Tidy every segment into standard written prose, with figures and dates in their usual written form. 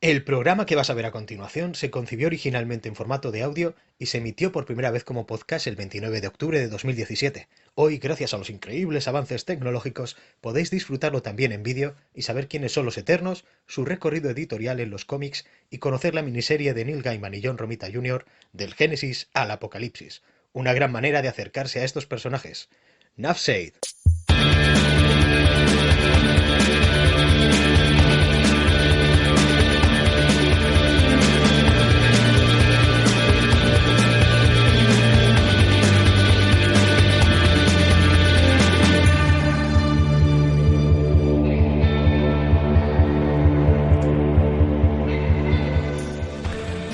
El programa que vas a ver a continuación se concibió originalmente en formato de audio y se emitió por primera vez como podcast el 29 de octubre de 2017. Hoy, gracias a los increíbles avances tecnológicos, podéis disfrutarlo también en vídeo y saber quiénes son los Eternos, su recorrido editorial en los cómics y conocer la miniserie de Neil Gaiman y John Romita Jr. del Génesis al Apocalipsis. Una gran manera de acercarse a estos personajes. Nafsaid.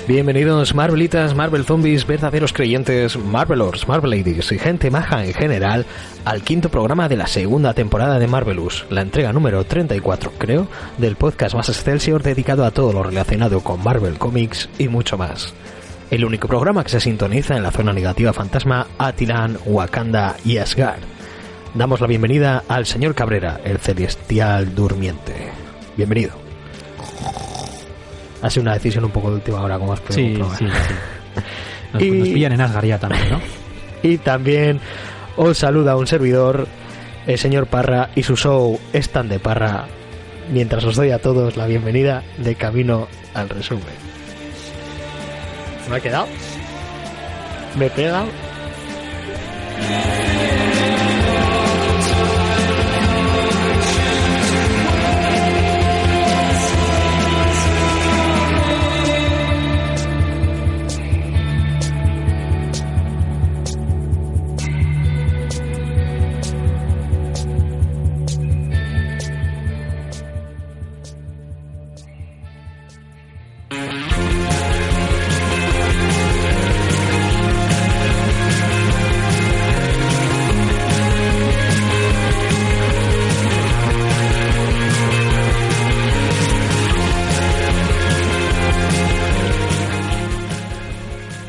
Bienvenidos Marvelitas, Marvel Zombies, verdaderos creyentes, Marvelors, Marvel Ladies y gente maja en general al quinto programa de la segunda temporada de Marvelous, la entrega número 34, creo, del podcast más excelsior dedicado a todo lo relacionado con Marvel Comics y mucho más. El único programa que se sintoniza en la zona negativa fantasma Attilan, Wakanda y Asgard. Damos la bienvenida al señor Cabrera, el celestial durmiente. Bienvenido. Ha sido una decisión un poco de última hora, como has podido probar. Sí. Nos pillan en Asgard ya también, ¿no? Y también os saluda un servidor, el señor Parra, y su show es tan de Parra, mientras os doy a todos la bienvenida de camino al resumen. ¿Me ha quedado? ¿Me pega?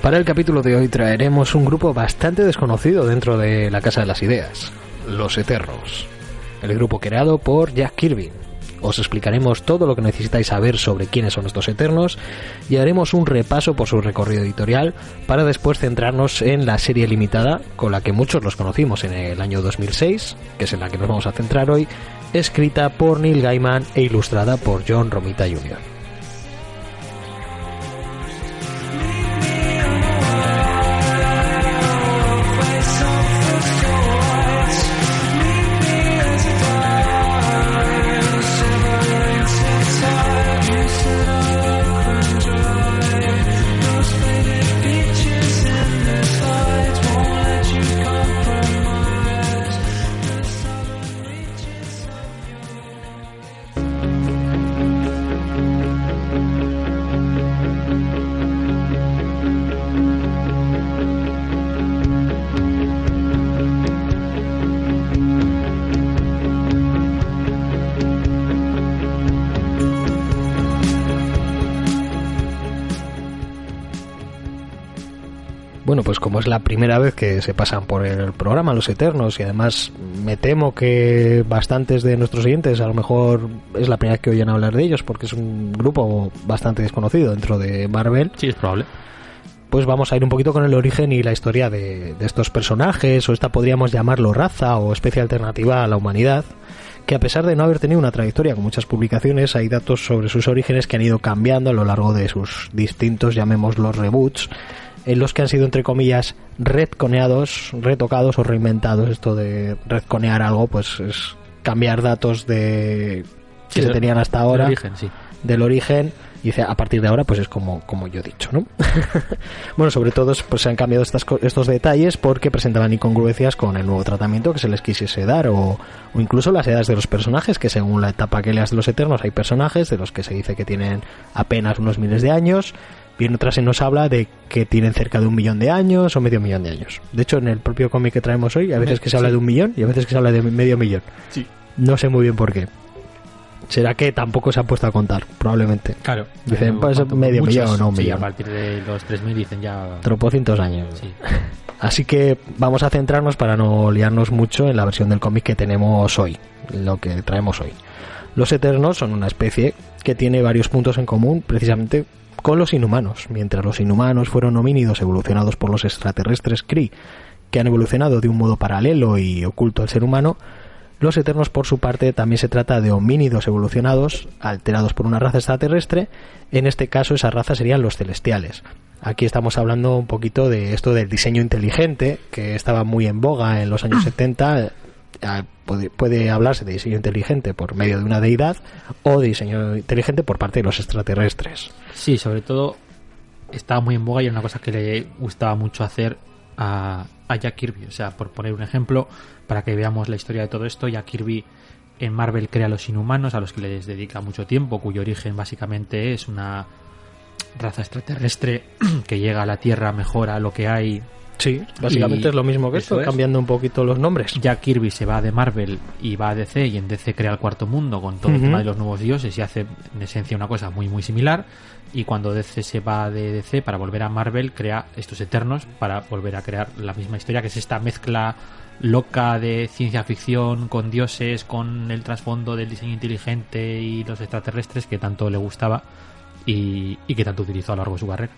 Para el capítulo de hoy traeremos un grupo bastante desconocido dentro de la Casa de las Ideas, los Eternos, el grupo creado por Jack Kirby. Os explicaremos todo lo que necesitáis saber sobre quiénes son estos Eternos y haremos un repaso por su recorrido editorial para después centrarnos en la serie limitada con la que muchos los conocimos en el año 2006, que es en la que nos vamos a centrar hoy, escrita por Neil Gaiman e ilustrada por John Romita Jr. Bueno, pues como es la primera vez que se pasan por el programa Los Eternos y además me temo que bastantes de nuestros oyentes a lo mejor es la primera vez que oyen hablar de ellos porque es un grupo bastante desconocido dentro de Marvel. Sí, es probable. Pues vamos a ir un poquito con el origen y la historia de estos personajes, o esta podríamos llamarlo raza o especie alternativa a la humanidad, que a pesar de no haber tenido una trayectoria con muchas publicaciones, hay datos sobre sus orígenes que han ido cambiando a lo largo de sus distintos, llamémoslos reboots, en los que han sido, entre comillas, retconeados, retocados o reinventados. Esto de retconear algo, pues es cambiar datos de que se tenían hasta ahora, del origen, y dice, a partir de ahora, pues es como yo he dicho, ¿no? Bueno, sobre todo, pues se han cambiado estos detalles porque presentaban incongruencias con el nuevo tratamiento que se les quisiese dar, o incluso las edades de los personajes, que según la etapa que leas de los Eternos, hay personajes de los que se dice que tienen apenas unos miles de años, y en otras se nos habla de que tienen cerca de 1 millón de años o medio millón de años. De hecho, en el propio cómic que traemos hoy, a veces que se habla de 1 millón y a veces que se habla de medio millón. Sí. No sé muy bien por qué. Será que tampoco se ha puesto a contar, probablemente. Claro. Dicen, pues medio millón o no un sí, millón. A partir de los 3.000 dicen ya... Tropocientos años. Sí. Así que vamos a centrarnos para no liarnos mucho en la versión del cómic que tenemos hoy, lo que traemos hoy. Los Eternos son una especie que tiene varios puntos en común precisamente con los inhumanos. Mientras los inhumanos fueron homínidos evolucionados por los extraterrestres Kree, que han evolucionado de un modo paralelo y oculto al ser humano, los Eternos, por su parte, también se trata de homínidos evolucionados, alterados por una raza extraterrestre. En este caso, esa raza serían los celestiales. Aquí estamos hablando un poquito de esto del diseño inteligente, que estaba muy en boga en los años 70. Puede hablarse de diseño inteligente por medio de una deidad o de diseño inteligente por parte de los extraterrestres. Sí, sobre todo estaba muy en boga y era una cosa que le gustaba mucho hacer a Jack Kirby. O sea, por poner un ejemplo, para que veamos la historia de todo esto, Jack Kirby en Marvel crea a los Inhumanos, a los que les dedica mucho tiempo, cuyo origen básicamente es una raza extraterrestre que llega a la Tierra, mejora lo que hay. Sí, básicamente es lo mismo que esto, cambiando un poquito los nombres. Jack Kirby se va de Marvel y va a DC, y en DC crea el Cuarto Mundo con todo el tema de los nuevos dioses y hace en esencia una cosa muy muy similar. Y cuando DC se va de DC para volver a Marvel, crea estos Eternos para volver a crear la misma historia, que es esta mezcla loca de ciencia ficción con dioses, con el trasfondo del diseño inteligente y los extraterrestres que tanto le gustaba y que tanto utilizó a lo largo de su carrera.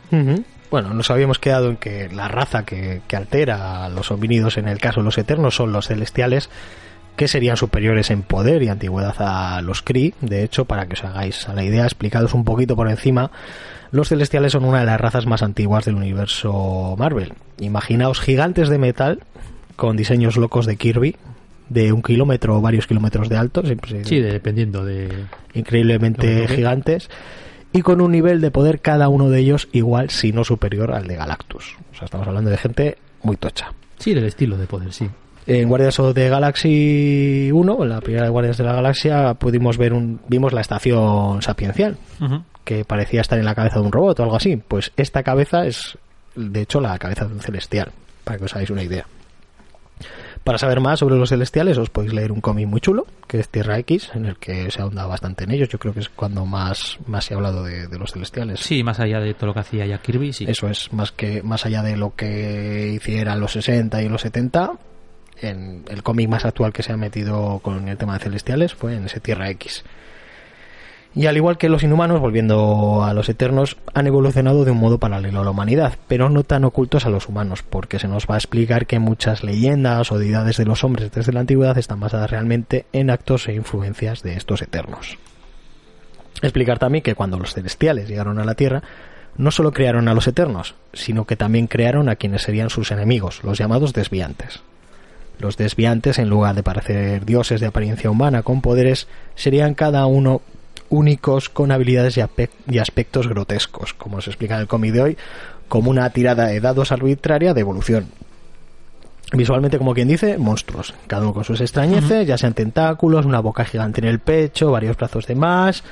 Bueno, nos habíamos quedado en que la raza que altera a los homínidos, en el caso de los Eternos, son los celestiales, que serían superiores en poder y antigüedad a los Kree. De hecho, para que os hagáis a la idea, explicados un poquito por encima, los celestiales son una de las razas más antiguas del universo Marvel. Imaginaos gigantes de metal con diseños locos de Kirby, de 1 kilómetro o varios kilómetros de alto. Sí, dependiendo de... Increíblemente gigantes. Y con un nivel de poder cada uno de ellos igual, si no superior al de Galactus. O sea, estamos hablando de gente muy tocha. Sí, del estilo de poder, sí. En Guardians of the Galaxy 1, en la primera de Guardians de la Galaxia, vimos la estación sapiencial, que parecía estar en la cabeza de un robot o algo así. Pues esta cabeza es, de hecho, la cabeza de un celestial, para que os hagáis una idea. Para saber más sobre los celestiales, os podéis leer un cómic muy chulo, que es Tierra X, en el que se ahonda bastante en ellos. Yo creo que es cuando más se ha hablado de los celestiales. Sí, más allá de todo lo que hacía Jack Kirby, sí. Eso es, más allá de lo que hicieran los 60 y los 70... En el cómic más actual que se ha metido con el tema de celestiales fue en ese Tierra X. Y al igual que los inhumanos, volviendo a los Eternos, han evolucionado de un modo paralelo a la humanidad, pero no tan ocultos a los humanos, porque se nos va a explicar que muchas leyendas o deidades de los hombres desde la antigüedad están basadas realmente en actos e influencias de estos Eternos. Explicar también que cuando los celestiales llegaron a la Tierra, no solo crearon a los Eternos, sino que también crearon a quienes serían sus enemigos, los llamados desviantes. Los desviantes, en lugar de parecer dioses de apariencia humana con poderes, serían cada uno únicos con habilidades y aspectos grotescos, como se explica en el cómic de hoy, como una tirada de dados arbitraria de evolución. Visualmente, como quien dice, monstruos, cada uno con sus extrañeces, ya sean tentáculos, una boca gigante en el pecho, varios brazos de más,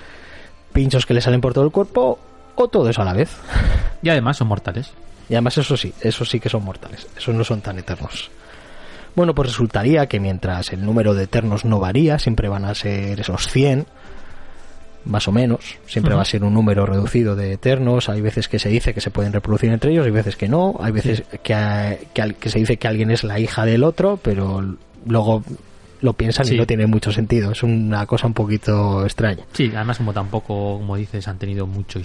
pinchos que le salen por todo el cuerpo, o todo eso a la vez. Y además son mortales. Y además eso sí que son mortales, esos no son tan eternos. Bueno, pues resultaría que mientras el número de Eternos no varía, siempre van a ser esos 100, más o menos, siempre va a ser un número reducido de Eternos. Hay veces que se dice que se pueden reproducir entre ellos, hay veces que no, hay veces que se dice que alguien es la hija del otro, pero luego lo piensan y no tiene mucho sentido, es una cosa un poquito extraña. Sí, además como tampoco, como dices, han tenido mucha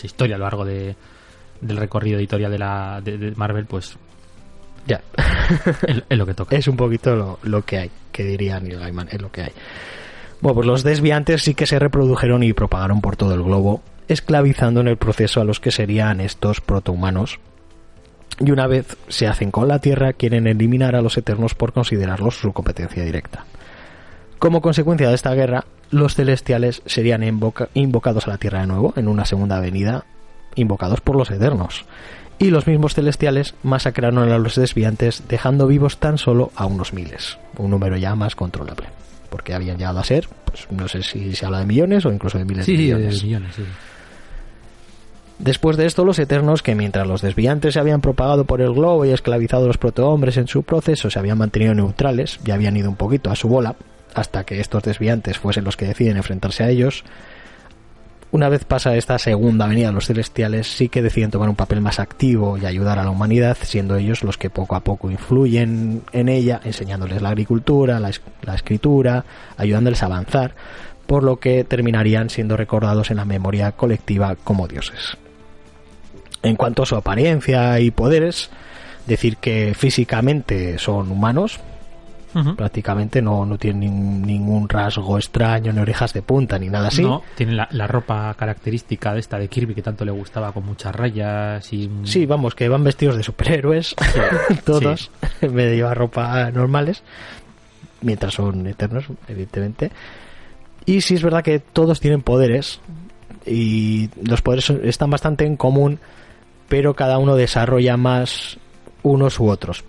historia a lo largo del recorrido editorial de Marvel, pues... Ya. Es lo que toca. Es un poquito lo que hay, que diría Neil Gaiman, es lo que hay. Bueno, pues los desviantes sí que se reprodujeron y propagaron por todo el globo, esclavizando en el proceso a los que serían estos protohumanos. Y una vez se hacen con la Tierra, quieren eliminar a los Eternos por considerarlos su competencia directa. Como consecuencia de esta guerra, los celestiales serían invocados a la Tierra de nuevo, en una segunda venida, invocados por los Eternos. Y los mismos celestiales masacraron a los desviantes, dejando vivos tan solo a unos miles, un número ya más controlable, porque habían llegado a ser, pues no sé si se habla de millones o incluso de miles de millones. Sí, millones, sí. Después de esto, los Eternos, que mientras los desviantes se habían propagado por el globo y esclavizado a los protohombres en su proceso, se habían mantenido neutrales y habían ido un poquito a su bola, hasta que estos desviantes fuesen los que deciden enfrentarse a ellos. Una vez pasa esta segunda venida de los celestiales, sí que deciden tomar un papel más activo y ayudar a la humanidad, siendo ellos los que poco a poco influyen en ella, enseñándoles la agricultura, la escritura, ayudándoles a avanzar, por lo que terminarían siendo recordados en la memoria colectiva como dioses. En cuanto a su apariencia y poderes, decir que físicamente son humanos, prácticamente no tienen ningún rasgo extraño, ni orejas de punta, ni nada así. No, tienen la ropa característica de esta de Kirby que tanto le gustaba, con muchas rayas y... Sí, vamos, que van vestidos de superhéroes, todos, en vez de llevar ropa normales, mientras son eternos, evidentemente. Y sí es verdad que todos tienen poderes, y los poderes están bastante en común, pero cada uno desarrolla más unos u otros.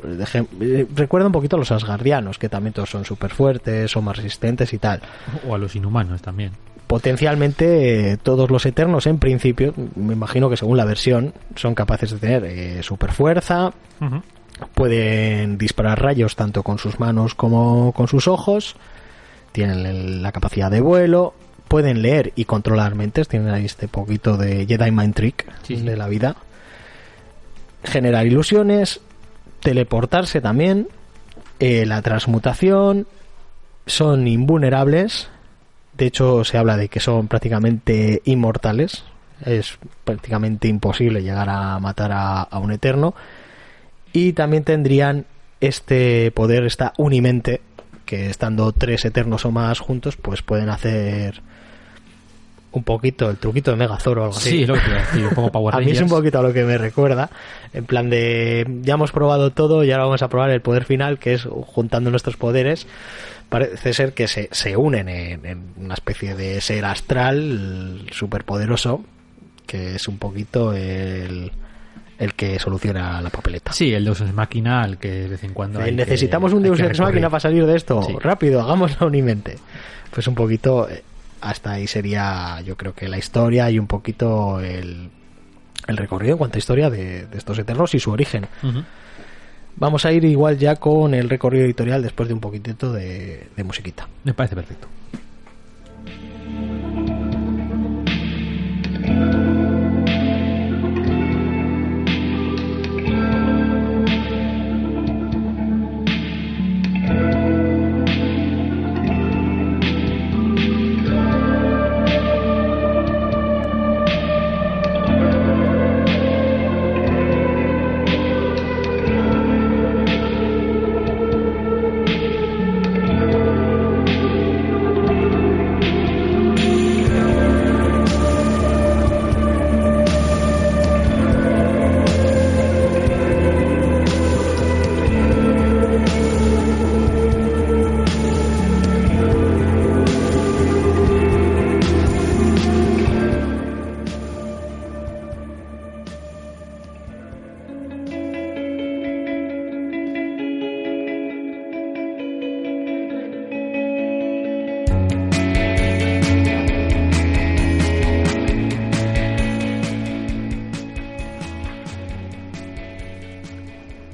Recuerda un poquito a los asgardianos, que también todos son súper fuertes, son más resistentes y tal. O a los inhumanos también. Potencialmente todos los eternos, en principio, me imagino que según la versión, son capaces de tener super fuerza, pueden disparar rayos tanto con sus manos como con sus ojos, tienen la capacidad de vuelo, pueden leer y controlar mentes, tienen ahí este poquito de Jedi Mind Trick de la vida, generar ilusiones, teleportarse también, la transmutación, son invulnerables, de hecho se habla de que son prácticamente inmortales, es prácticamente imposible llegar a matar a un eterno, y también tendrían este poder, esta unimente, que estando 3 eternos o más juntos, pues pueden hacer un poquito el truquito de Megazord o algo así. Sí, lo que te iba a decir, un poco Power A Rangers. mí es un poquito a lo que me recuerda, en plan de ya hemos probado todo y ahora vamos a probar el poder final, que es juntando nuestros poderes. Parece ser que se unen en una especie de ser astral superpoderoso, que es un poquito el que soluciona la papeleta. Sí, el Deus Ex Machina, al que de vez en cuando necesitamos un Deus Ex Machina para salir de esto. Sí. Rápido, hagámoslo unimente. Pues un poquito... hasta ahí sería, yo creo que la historia y un poquito el recorrido en cuanto a historia de estos eternos y su origen. Vamos a ir igual ya con el recorrido editorial después de un poquitito de musiquita. Me parece perfecto.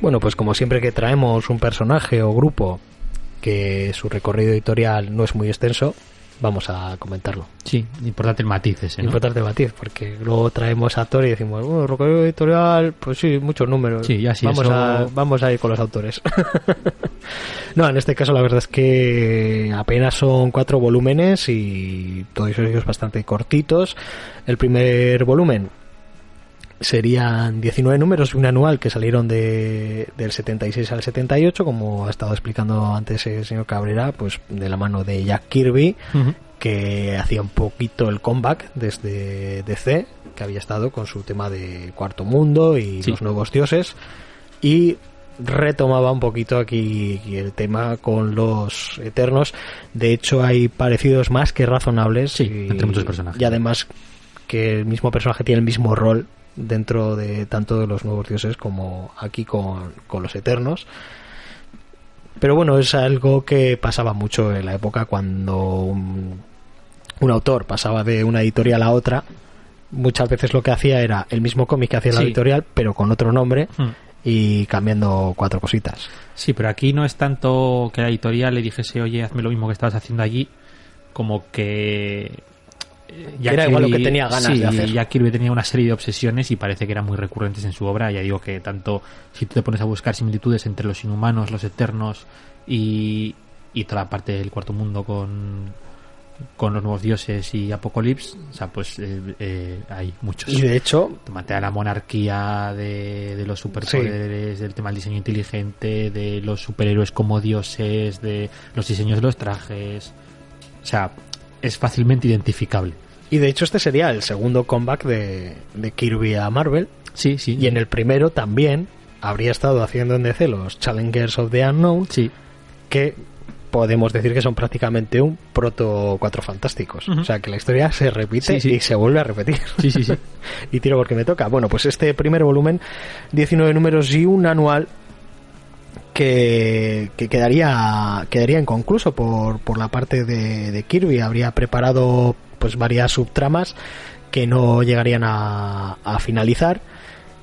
Bueno, pues como siempre que traemos un personaje o grupo que su recorrido editorial no es muy extenso, vamos a comentarlo. Sí, importante el matiz ese, ¿no? Importante el matiz, porque luego traemos a Thor y decimos, bueno, recorrido editorial, pues sí, muchos números. Sí, ya sí, vamos a ir con los autores. No, en este caso la verdad es que apenas son 4 volúmenes y todos ellos bastante cortitos. El primer volumen serían 19 números y un anual que salieron del 76 al 78, como ha estado explicando antes el señor Cabrera, pues de la mano de Jack Kirby, que hacía un poquito el comeback desde DC, que había estado con su tema de Cuarto Mundo y los nuevos dioses, y retomaba un poquito aquí el tema con los Eternos. De hecho hay parecidos más que razonables, entre muchos personajes, y además que el mismo personaje tiene el mismo rol dentro de tanto de los nuevos dioses como aquí con los Eternos. Pero bueno, es algo que pasaba mucho en la época cuando un autor pasaba de una editorial a otra. Muchas veces lo que hacía era el mismo cómic que hacía la editorial, pero con otro nombre y cambiando 4 cositas. Sí, pero aquí no es tanto que la editorial le dijese, oye, hazme lo mismo que estabas haciendo allí, como que era igual lo que tenía ganas de hacer. Jack Kirby tenía una serie de obsesiones y parece que eran muy recurrentes en su obra. Ya digo que tanto si tú te pones a buscar similitudes entre los inhumanos, los eternos y toda la parte del Cuarto Mundo con con los nuevos dioses y Apocalipsis, o sea, pues hay muchos. Y de hecho, tomate a la monarquía de los superpoderes, del tema del diseño inteligente, de los superhéroes como dioses, de los diseños de los trajes. O sea, es fácilmente identificable. Y de hecho este sería el segundo comeback de Kirby a Marvel. Sí, sí. Y en el primero también habría estado haciendo en DC los Challengers of the Unknown, sí, que podemos decir que son prácticamente un proto Cuatro Fantásticos. O sea, que la historia se repite y se vuelve a repetir. Sí, sí, sí. Y tiro porque me toca. Bueno, pues este primer volumen, 19 números y un anual, que quedaría inconcluso por la parte de Kirby. Habría preparado pues varias subtramas que no llegarían a finalizar,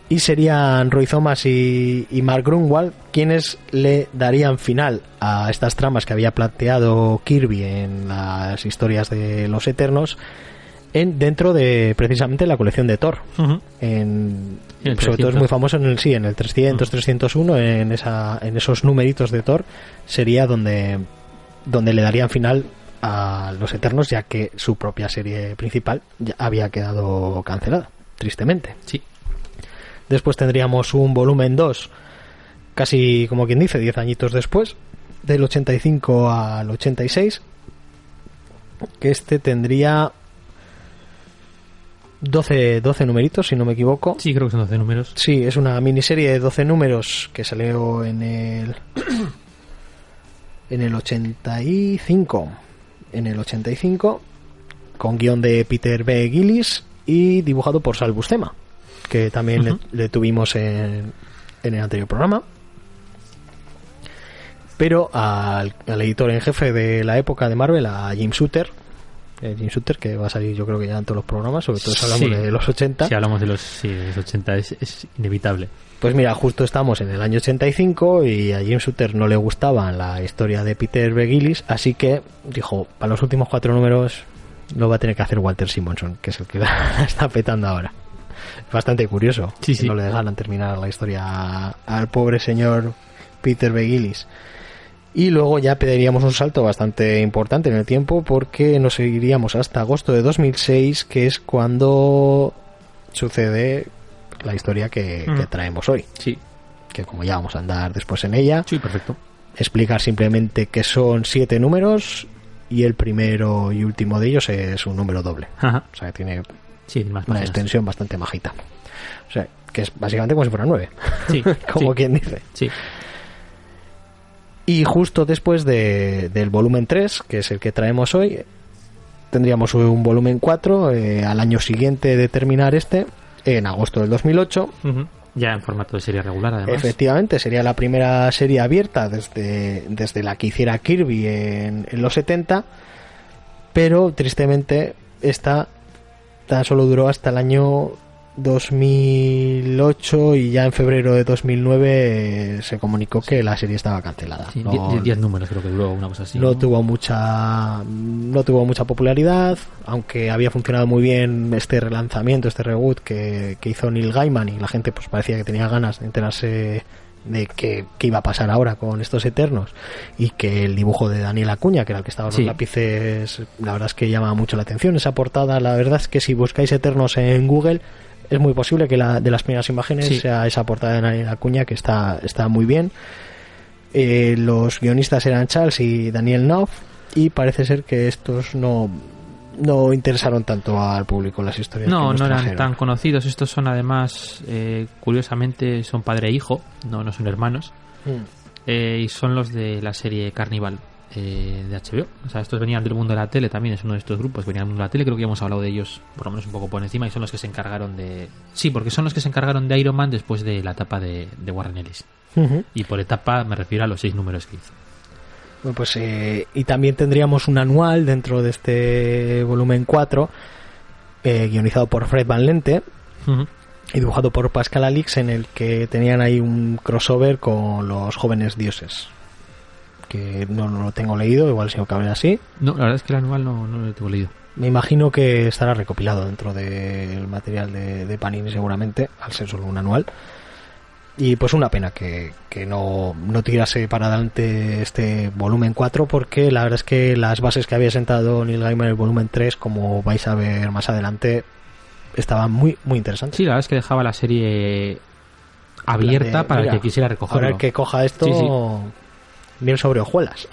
y serían Roy Thomas y Mark Grunwald quienes le darían final a estas tramas que había planteado Kirby en las historias de los Eternos dentro de precisamente la colección de Thor. Sobre todo es muy famoso en el 300, 301, en esos numeritos de Thor sería donde le darían final a los Eternos, ya que su propia serie principal ya había quedado cancelada, tristemente. Sí. Después tendríamos un volumen 2, casi como quien dice, 10 añitos después, del 85 al 86, que este tendría 12 numeritos, si no me equivoco. Sí, creo que son 12 números. Sí, es una miniserie de 12 números que salió en el 85. En el 85, con guión de Peter B. Gillis y dibujado por Sal Buscema, que también le tuvimos en el anterior programa. Pero al editor en jefe de la época de Marvel, a Jim Shooter, que va a salir yo creo que ya en todos los programas, sobre todo si hablamos de los 80. Si hablamos de los 80 es inevitable. Pues mira, justo estamos en el año 85 y a Jim Shooter no le gustaba la historia de Peter B. Gillis, así que dijo, para los últimos 4 números lo va a tener que hacer Walter Simonson, que es el que la está petando ahora. Es bastante curioso que no le dejaran terminar la historia al pobre señor Peter B. Gillis. Y luego ya pediríamos un salto bastante importante en el tiempo, porque nos seguiríamos hasta agosto de 2006, que es cuando sucede la historia que traemos hoy. Sí. Que como ya vamos a andar después en ella. Sí, perfecto. Explicar simplemente que son 7 números y el primero y último de ellos es un número doble. Ajá. O sea, que tiene más una extensión bastante majita. O sea, que es básicamente como si fuera 9. Sí. Como quien dice. Sí. Y justo después del volumen 3, que es el que traemos hoy, tendríamos un volumen 4 al año siguiente de terminar en agosto del 2008. Ya en formato de serie regular, además. Efectivamente, sería la primera serie abierta desde la que hiciera Kirby en los 70, pero tristemente esta tan solo duró hasta el año 2008 y ya en febrero de 2009 se comunicó que la serie estaba cancelada. Sí, 10 números creo que duró, una cosa así. No tuvo mucha popularidad, aunque había funcionado muy bien este relanzamiento, este reboot que hizo Neil Gaiman, y la gente pues parecía que tenía ganas de enterarse de qué iba a pasar ahora con estos Eternos, y que el dibujo de Daniel Acuña, que era el que estaba en los lápices, la verdad es que llama mucho la atención esa portada. La verdad es que si buscáis Eternos en Google es muy posible que de las primeras imágenes sea esa portada de Daniel Acuña, que está muy bien. Los guionistas eran Charles y Daniel Knopf, y parece ser que estos no interesaron tanto al público las historias. No eran tan conocidos. Estos son además, curiosamente, son padre e hijo, no son hermanos. Y son los de la serie Carnival de HBO. O sea, estos venían del mundo de la tele, también es uno de estos grupos, venían del mundo de la tele. Creo que ya hemos hablado de ellos por lo menos un poco por encima, y son los que se encargaron porque son los que se encargaron de Iron Man después de la etapa de Warren Ellis. Y por etapa me refiero a los 6 números que hizo. Bueno, pues y también tendríamos un anual dentro de este volumen 4, guionizado por Fred Van Lente y dibujado por Pascal Alix, en el que tenían ahí un crossover con los jóvenes dioses, que no lo tengo leído, igual si no cabe así. No, la verdad es que el anual no lo tengo leído. Me imagino que estará recopilado dentro del material de Panini seguramente, al ser solo un anual. Y pues una pena que no tirase para adelante este volumen 4, porque la verdad es que las bases que había sentado Neil Gaiman en el volumen 3, como vais a ver más adelante, estaban muy muy interesantes. Sí, la verdad es que dejaba la serie abierta para el que quisiera recogerlo. Ahora el que coja esto, sí. Bien sobre hojuelas.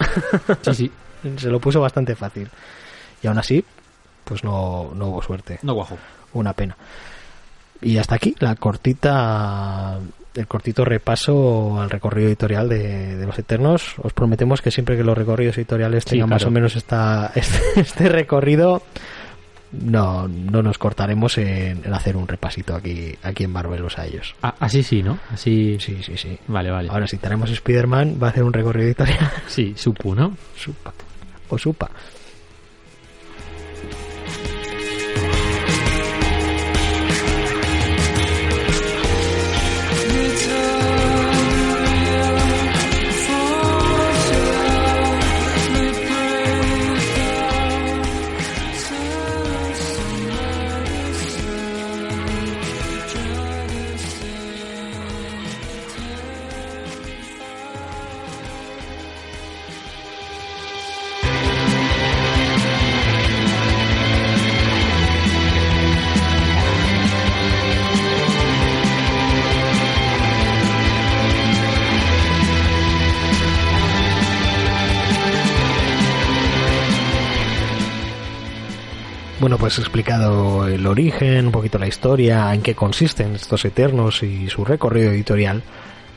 Sí. Se lo puso bastante fácil. Y aún así, pues no hubo suerte. No guajo. Una pena. Y hasta aquí el cortito repaso al recorrido editorial de Los Eternos. Os prometemos que siempre que los recorridos editoriales tengan más o menos este recorrido, no nos cortaremos en hacer un repasito aquí en Marvelous a ellos. Así sí, ¿no? Así. Sí. Vale. Ahora si tenemos Spider-Man, va a hacer un recorrido editorial. Sí, Supu, ¿no? Supa. O Supa. Bueno, pues he explicado el origen, un poquito la historia, en qué consisten estos Eternos y su recorrido editorial.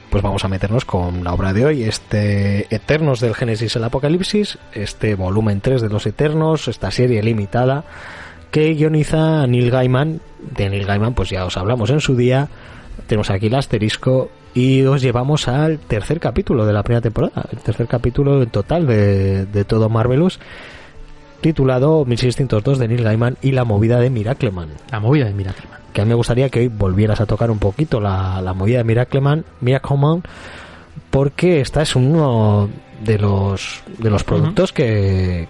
Pues vamos a meternos con la obra de hoy, este Eternos del Génesis al Apocalipsis, este volumen 3 de los Eternos, esta serie limitada que guioniza Neil Gaiman. De Neil Gaiman pues ya os hablamos en su día, tenemos aquí el asterisco y os llevamos al tercer capítulo de la primera temporada, el tercer capítulo en total de todo Marvelous, titulado 1602 de Neil Gaiman y la movida de Miracleman. La movida de Miracleman. Que a mí me gustaría que hoy volvieras a tocar un poquito la movida de Miracleman, porque esta es uno de los productos que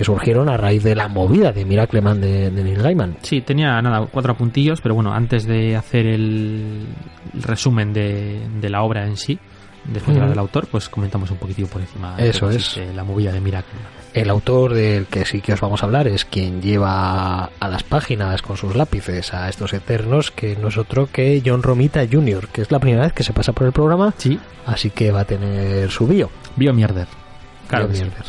surgieron a raíz de la movida de Miracleman de Neil Gaiman. Sí, tenía 4 apuntillos, pero bueno, antes de hacer el resumen de la obra en sí, después de la del autor, pues comentamos un poquitito por encima. Eso es. La movida de Miracleman. El autor del que sí que os vamos a hablar es quien lleva a las páginas con sus lápices a estos Eternos, que no es otro que John Romita Jr., que es la primera vez que se pasa por el programa. Sí. Así que va a tener su Biomierder. Claro. Biomierder.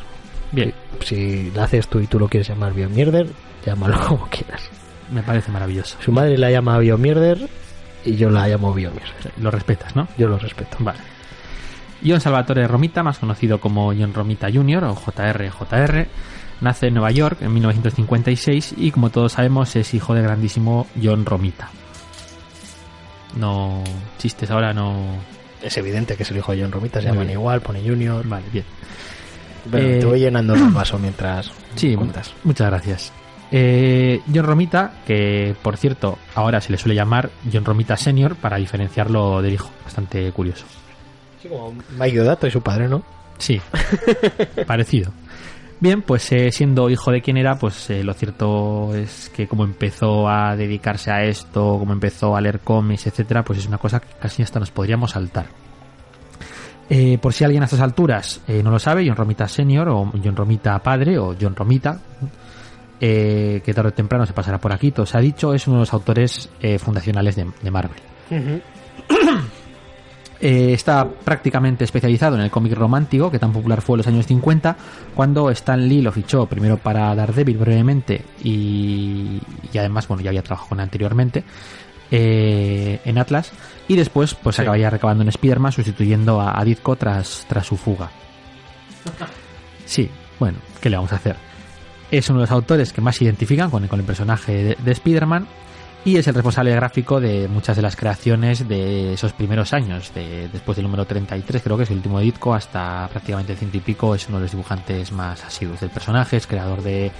Bien. Si la haces tú y tú lo quieres llamar Biomierder, llámalo como quieras. Me parece maravilloso. Su madre la llama Biomierder y yo la llamo Biomierder. Lo respetas, ¿no? Yo lo respeto. Vale. John Salvatore Romita, más conocido como John Romita Jr. o JR, nace en Nueva York en 1956 y, como todos sabemos, es hijo del grandísimo John Romita. No chistes ahora, no... Es evidente que es el hijo de John Romita, se llaman igual, pone Junior. Vale, bien. Bueno, te voy llenando el vaso mientras cuentas. Muchas gracias. John Romita, que por cierto ahora se le suele llamar John Romita Senior para diferenciarlo del hijo, bastante curioso. Sí, como Mike Deodato y su padre, ¿no? Sí, parecido. Bien, pues siendo hijo de quien era, pues lo cierto es que como empezó a dedicarse a esto, como empezó a leer cómics, etcétera, pues es una cosa que casi hasta nos podríamos saltar. Por si alguien a estas alturas no lo sabe, John Romita Senior o John Romita Padre o John Romita, que tarde o temprano se pasará por aquí, todo se ha dicho, es uno de los autores fundacionales de Marvel. Uh-huh. Está prácticamente especializado en el cómic romántico, que tan popular fue en los años 50, cuando Stan Lee lo fichó primero para Daredevil brevemente y además, bueno, ya había trabajado con él anteriormente en Atlas, y después pues sí, acabaría recabando en Spider-Man, sustituyendo a Ditko tras su fuga. Sí, bueno, ¿qué le vamos a hacer? Es uno de los autores que más se identifican con el personaje de Spider-Man, y es el responsable gráfico de muchas de las creaciones de esos primeros años, después del número 33, creo que es el último de Ditko, hasta prácticamente el 100 y pico. Es uno de los dibujantes más asiduos del personaje, es creador de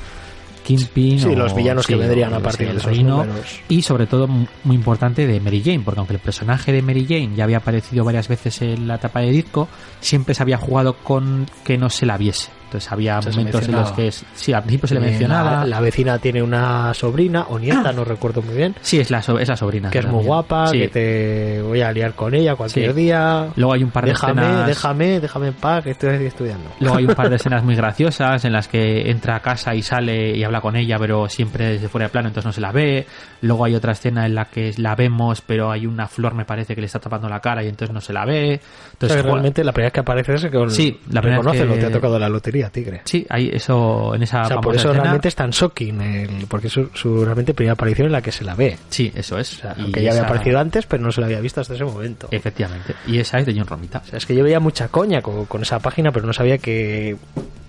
Kingpin, sí, los villanos que vendrían a partir de esos números, y sobre todo muy importante de Mary Jane, porque aunque el personaje de Mary Jane ya había aparecido varias veces en la etapa de Ditko, siempre se había jugado con que no se la viese. Entonces había Se momentos en los mencionaba. que sí, al principio se le mencionaba. La vecina tiene una sobrina o nieta, no recuerdo muy bien, Sí, es la sobrina. que es muy también. guapa, Sí. que te voy a liar con ella cualquier Sí. día. Luego hay un par de escenas. Déjame en paz, que estoy estudiando. Luego hay un par de escenas muy graciosas en las que entra a casa y sale y habla con ella, pero siempre desde fuera de plano, entonces no se la ve. Luego hay otra escena en la que la vemos, pero hay una flor, me parece, que le está tapando la cara y entonces no se la ve. O Entonces, sea, que realmente la primera vez que aparece es que Sí, la primera reconoce vez lo que- que te ha tocado la lotería, tigre. sí, hay eso en esa O sea, por famosa eso escena. realmente es tan shocking, porque es su realmente primera aparición en la que se la ve. Sí, eso es. O sea, Y aunque ya había esa- aparecido antes, pero no se la había visto hasta ese momento. Efectivamente. Y esa es de John Romita. O sea, es que yo veía mucha coña con esa página, pero no sabía que,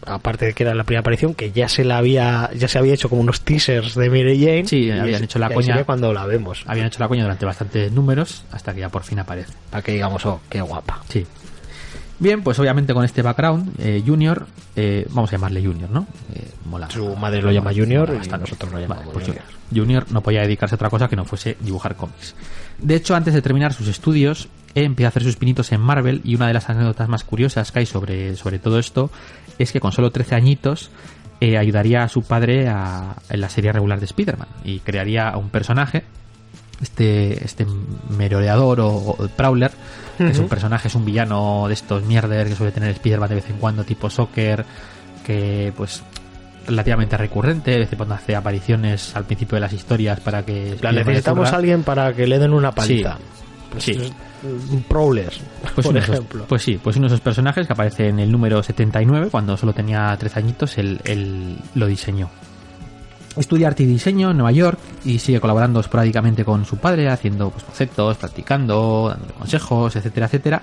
aparte de que era la primera aparición, que ya se había hecho como unos teasers de Mary Jane. Sí, y habían es- hecho la y ahí coña. sería cuando la vemos. Habían hecho la coña durante bastantes números hasta que ya por fin aparece. Para que digamos, oh, qué guapa. Sí. Bien, pues obviamente con este background, Junior, vamos a llamarle Junior, ¿no? Mola. Su madre lo llama Junior mola y bastante. nosotros lo llamamos Vale, pues Junior. Junior no podía dedicarse a otra cosa que no fuese dibujar cómics. De hecho, antes de terminar sus estudios, empieza a hacer sus pinitos en Marvel y una de las anécdotas más curiosas que hay sobre todo esto es que con solo 13 añitos ayudaría a su padre en la serie regular de Spider-Man y crearía a un personaje, este merodeador o Prowler, que es un personaje, es un villano de estos mierder que suele tener Spider-Man de vez en cuando, tipo Soccer, que pues relativamente recurrente, de vez en cuando hace apariciones al principio de las historias para que Spider-Man Necesitamos ocurra. a alguien para que le den una paliza. Sí. Pues Sí. es un Prowler, Pues por uno de esos- ejemplo. pues sí, pues uno de esos personajes que aparece en el número 79, cuando solo tenía 13 añitos, él lo diseñó. Estudia arte y diseño en Nueva York y sigue colaborando esporádicamente con su padre, haciendo pues, bocetos, practicando, dándole consejos, etcétera, etcétera.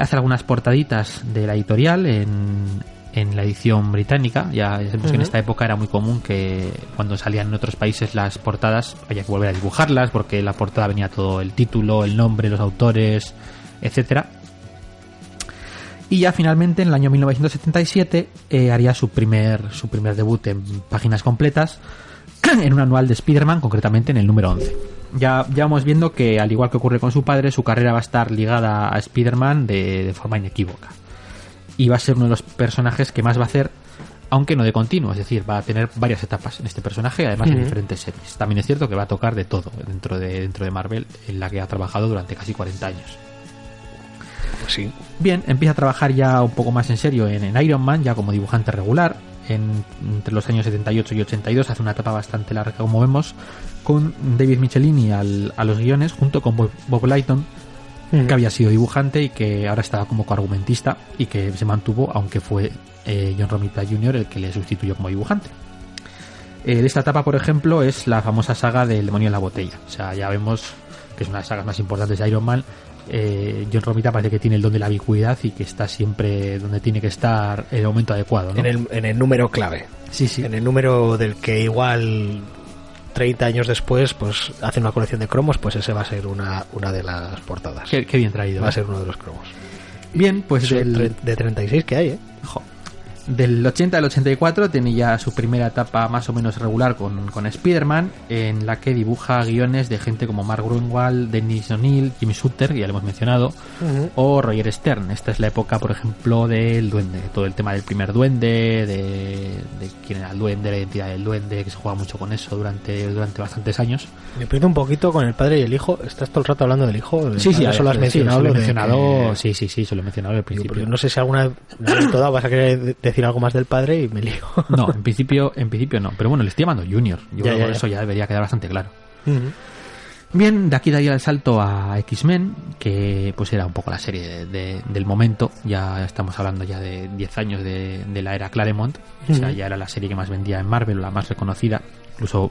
Hace algunas portaditas de la editorial en la edición británica. Ya sabemos que en esta época era muy común que cuando salían en otros países las portadas había que volver a dibujarlas porque en la portada venía todo el título, el nombre, los autores, etcétera. Y ya finalmente en el año 1977 haría su primer debut en páginas completas en un anual de Spider-Man, concretamente en el número 11. Ya vamos viendo que, al igual que ocurre con su padre, su carrera va a estar ligada a Spider-Man de forma inequívoca. Y va a ser uno de los personajes que más va a hacer, aunque no de continuo, es decir, va a tener varias etapas en este personaje, además en diferentes series. También es cierto que va a tocar de todo dentro de Marvel, en la que ha trabajado durante casi 40 años. Pues sí. Bien, empieza a trabajar ya un poco más en serio en Iron Man, ya como dibujante regular. Entre los años 78 y 82 hace una etapa bastante larga, como vemos, con David Michelini a los guiones, junto con Bob Lighton, que había sido dibujante y que ahora estaba como coargumentista y que se mantuvo, aunque fue John Romita Jr. el que le sustituyó como dibujante. De esta etapa, por ejemplo, es la famosa saga del demonio en la botella. O sea, ya vemos que es una de las sagas más importantes de Iron Man. John Romita parece que tiene el don de la ubicuidad y que está siempre donde tiene que estar en el momento adecuado, ¿no? En el número clave. Sí, sí. En el número del que igual 30 años después pues hace una colección de cromos, pues ese va a ser una de las portadas. Qué bien traído. Va a ¿eh? ser uno de los cromos. Bien, pues De 36 que hay, ¿eh? del 80 al 84 tiene ya su primera etapa más o menos regular con Spider-Man, en la que dibuja guiones de gente como Mark Gruenwald, Dennis O'Neil, Jimmy Shooter, que ya lo hemos mencionado, o Roger Stern. Esta es la época, por ejemplo, del duende, todo el tema del primer duende, de quién era el duende, la identidad del duende, que se juega mucho con eso durante bastantes años. Me pierdo un poquito con el padre y el hijo. ¿Estás todo el rato hablando del hijo? Sí, eso lo has mencionado. sí, lo he de mencionado, que- sí, se lo he mencionado al Digo, principio. porque no sé si alguna vez toda vas a querer decir algo más del padre y me lío. No, en principio no, pero bueno, le estoy llamando Junior. Yo creo que ya. eso ya debería quedar bastante claro. Bien, de aquí daría el salto a X-Men, que pues era un poco la serie del momento. Ya estamos hablando ya de 10 años de la era Claremont. O sea, ya era la serie que más vendía en Marvel, la más reconocida, incluso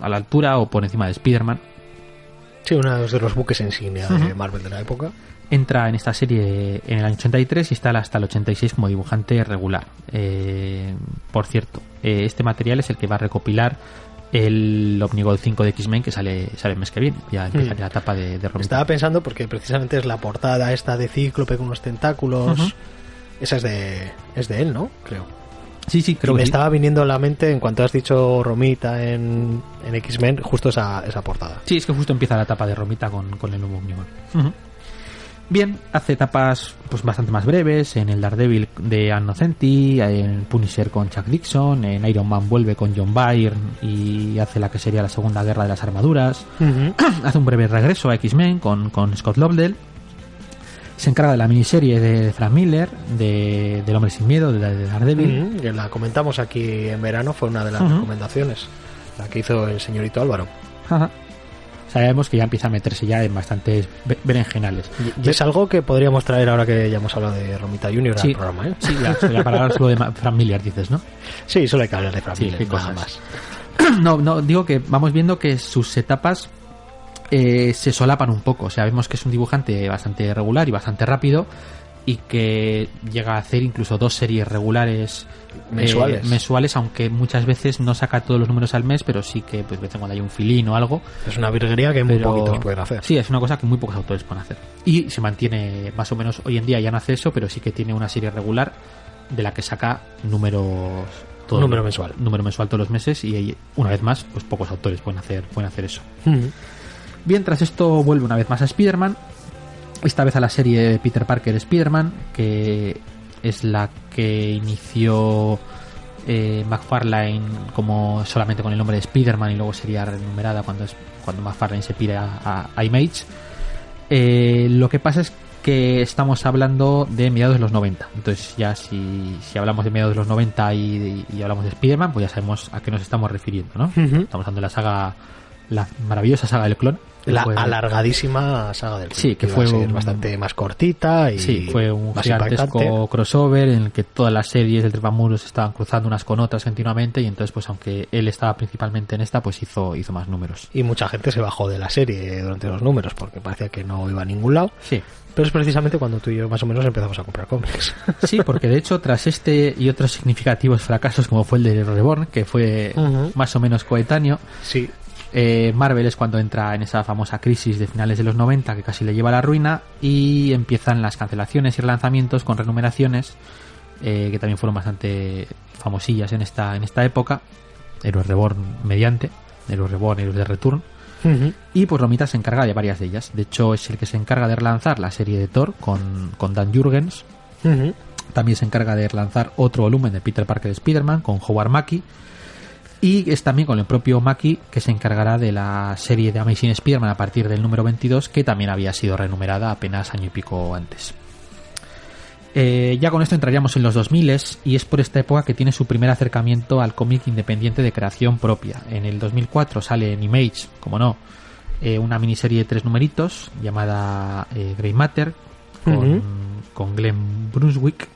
a la altura o por encima de Spider-Man. Sí, uno de los buques insignia de Marvel de la época. Entra en esta serie en el año 83 y está hasta el 86 como dibujante regular. Por cierto, este material es el que va a recopilar el Omnigold 5 de X-Men, que sale el mes que viene. Ya empieza la etapa de Romita. Estaba pensando porque precisamente es la portada esta de Cíclope con unos tentáculos. Esa es de él, ¿no? Creo. Sí, creo Y me que sí. estaba viniendo a la mente, en cuanto has dicho Romita en X-Men, justo esa portada. Sí, es que justo empieza la etapa de Romita con el nuevo Omnigold. Bien, hace etapas pues bastante más breves, en el Daredevil de Ann Nocenti, en Punisher con Chuck Dixon, en Iron Man vuelve con John Byrne y hace la que sería la Segunda Guerra de las Armaduras. Hace un breve regreso a X-Men con Scott Lobdell. Se encarga de la miniserie de Frank Miller, del Hombre Sin Miedo, de Daredevil. Que la comentamos aquí en verano, fue una de las recomendaciones, la que hizo el señorito Álvaro. Ajá. Sabemos que ya empieza a meterse ya en bastantes berenjenales. Y es algo que podríamos traer ahora que ya hemos hablado de Romita Junior sí, al programa, ¿eh? Sí, ya para hablar solo de Frank Miller, dices, ¿no? Sí, solo hay que hablar de Frank Miller, qué nada cosas. más. No, digo que vamos viendo que sus etapas se solapan un poco. O sea, vemos que es un dibujante bastante regular y bastante rápido y que llega a hacer incluso 2 series regulares mensuales, aunque muchas veces no saca todos los números al mes, pero sí que pues de vez en cuando hay un filín o algo. Es una virguería que muy poquitos pueden hacer. Sí, es una cosa que muy pocos autores pueden hacer. Y se mantiene más o menos, hoy en día ya no hace eso, pero sí que tiene una serie regular de la que saca número mensual todos los meses, y una vez más, pues pocos autores pueden hacer eso. Bien, tras esto vuelve una vez más a Spider-Man, esta vez a la serie Peter Parker Spider-Man, que es la que inició McFarlane como solamente con el nombre de Spider-Man y luego sería renumerada cuando McFarlane se pira a Image. Lo que pasa es que estamos hablando de mediados de los 90, entonces ya si hablamos de mediados de los 90 y hablamos de Spider-Man, pues ya sabemos a qué nos estamos refiriendo, ¿no? Estamos hablando de la maravillosa saga del clon. La alargadísima saga del clon. Sí, que fue bastante más cortita y sí, fue un más gigantesco impactante crossover en el que todas las series del Trepamuros estaban cruzando unas con otras continuamente, y entonces pues aunque él estaba principalmente en esta, pues hizo más números. Y mucha gente se bajó de la serie durante los números porque parecía que no iba a ningún lado. Sí. Pero es precisamente cuando tú y yo más o menos empezamos a comprar cómics. Sí, porque de hecho tras este y otros significativos fracasos como fue el de Reborn, que fue más o menos coetáneo, sí, Marvel es cuando entra en esa famosa crisis de finales de los 90 que casi le lleva a la ruina, y empiezan las cancelaciones y relanzamientos con renumeraciones que también fueron bastante famosillas en esta época. Héroes Reborn mediante, Héroes Reborn, Héroes de Return. Y pues Romita se encarga de varias de ellas. De hecho es el que se encarga de relanzar la serie de Thor con Dan Jurgens. También se encarga de relanzar otro volumen de Peter Parker de Spider-Man con Howard Mackie. Y es también con el propio Mackie que se encargará de la serie de Amazing Spider-Man a partir del número 22, que también había sido renumerada apenas año y pico antes. Ya con esto entraríamos en los 2000 y es por esta época que tiene su primer acercamiento al cómic independiente de creación propia. En el 2004 sale en Image, como no, una miniserie de 3 numeritos llamada Grey Matter con Glenn Brunswick,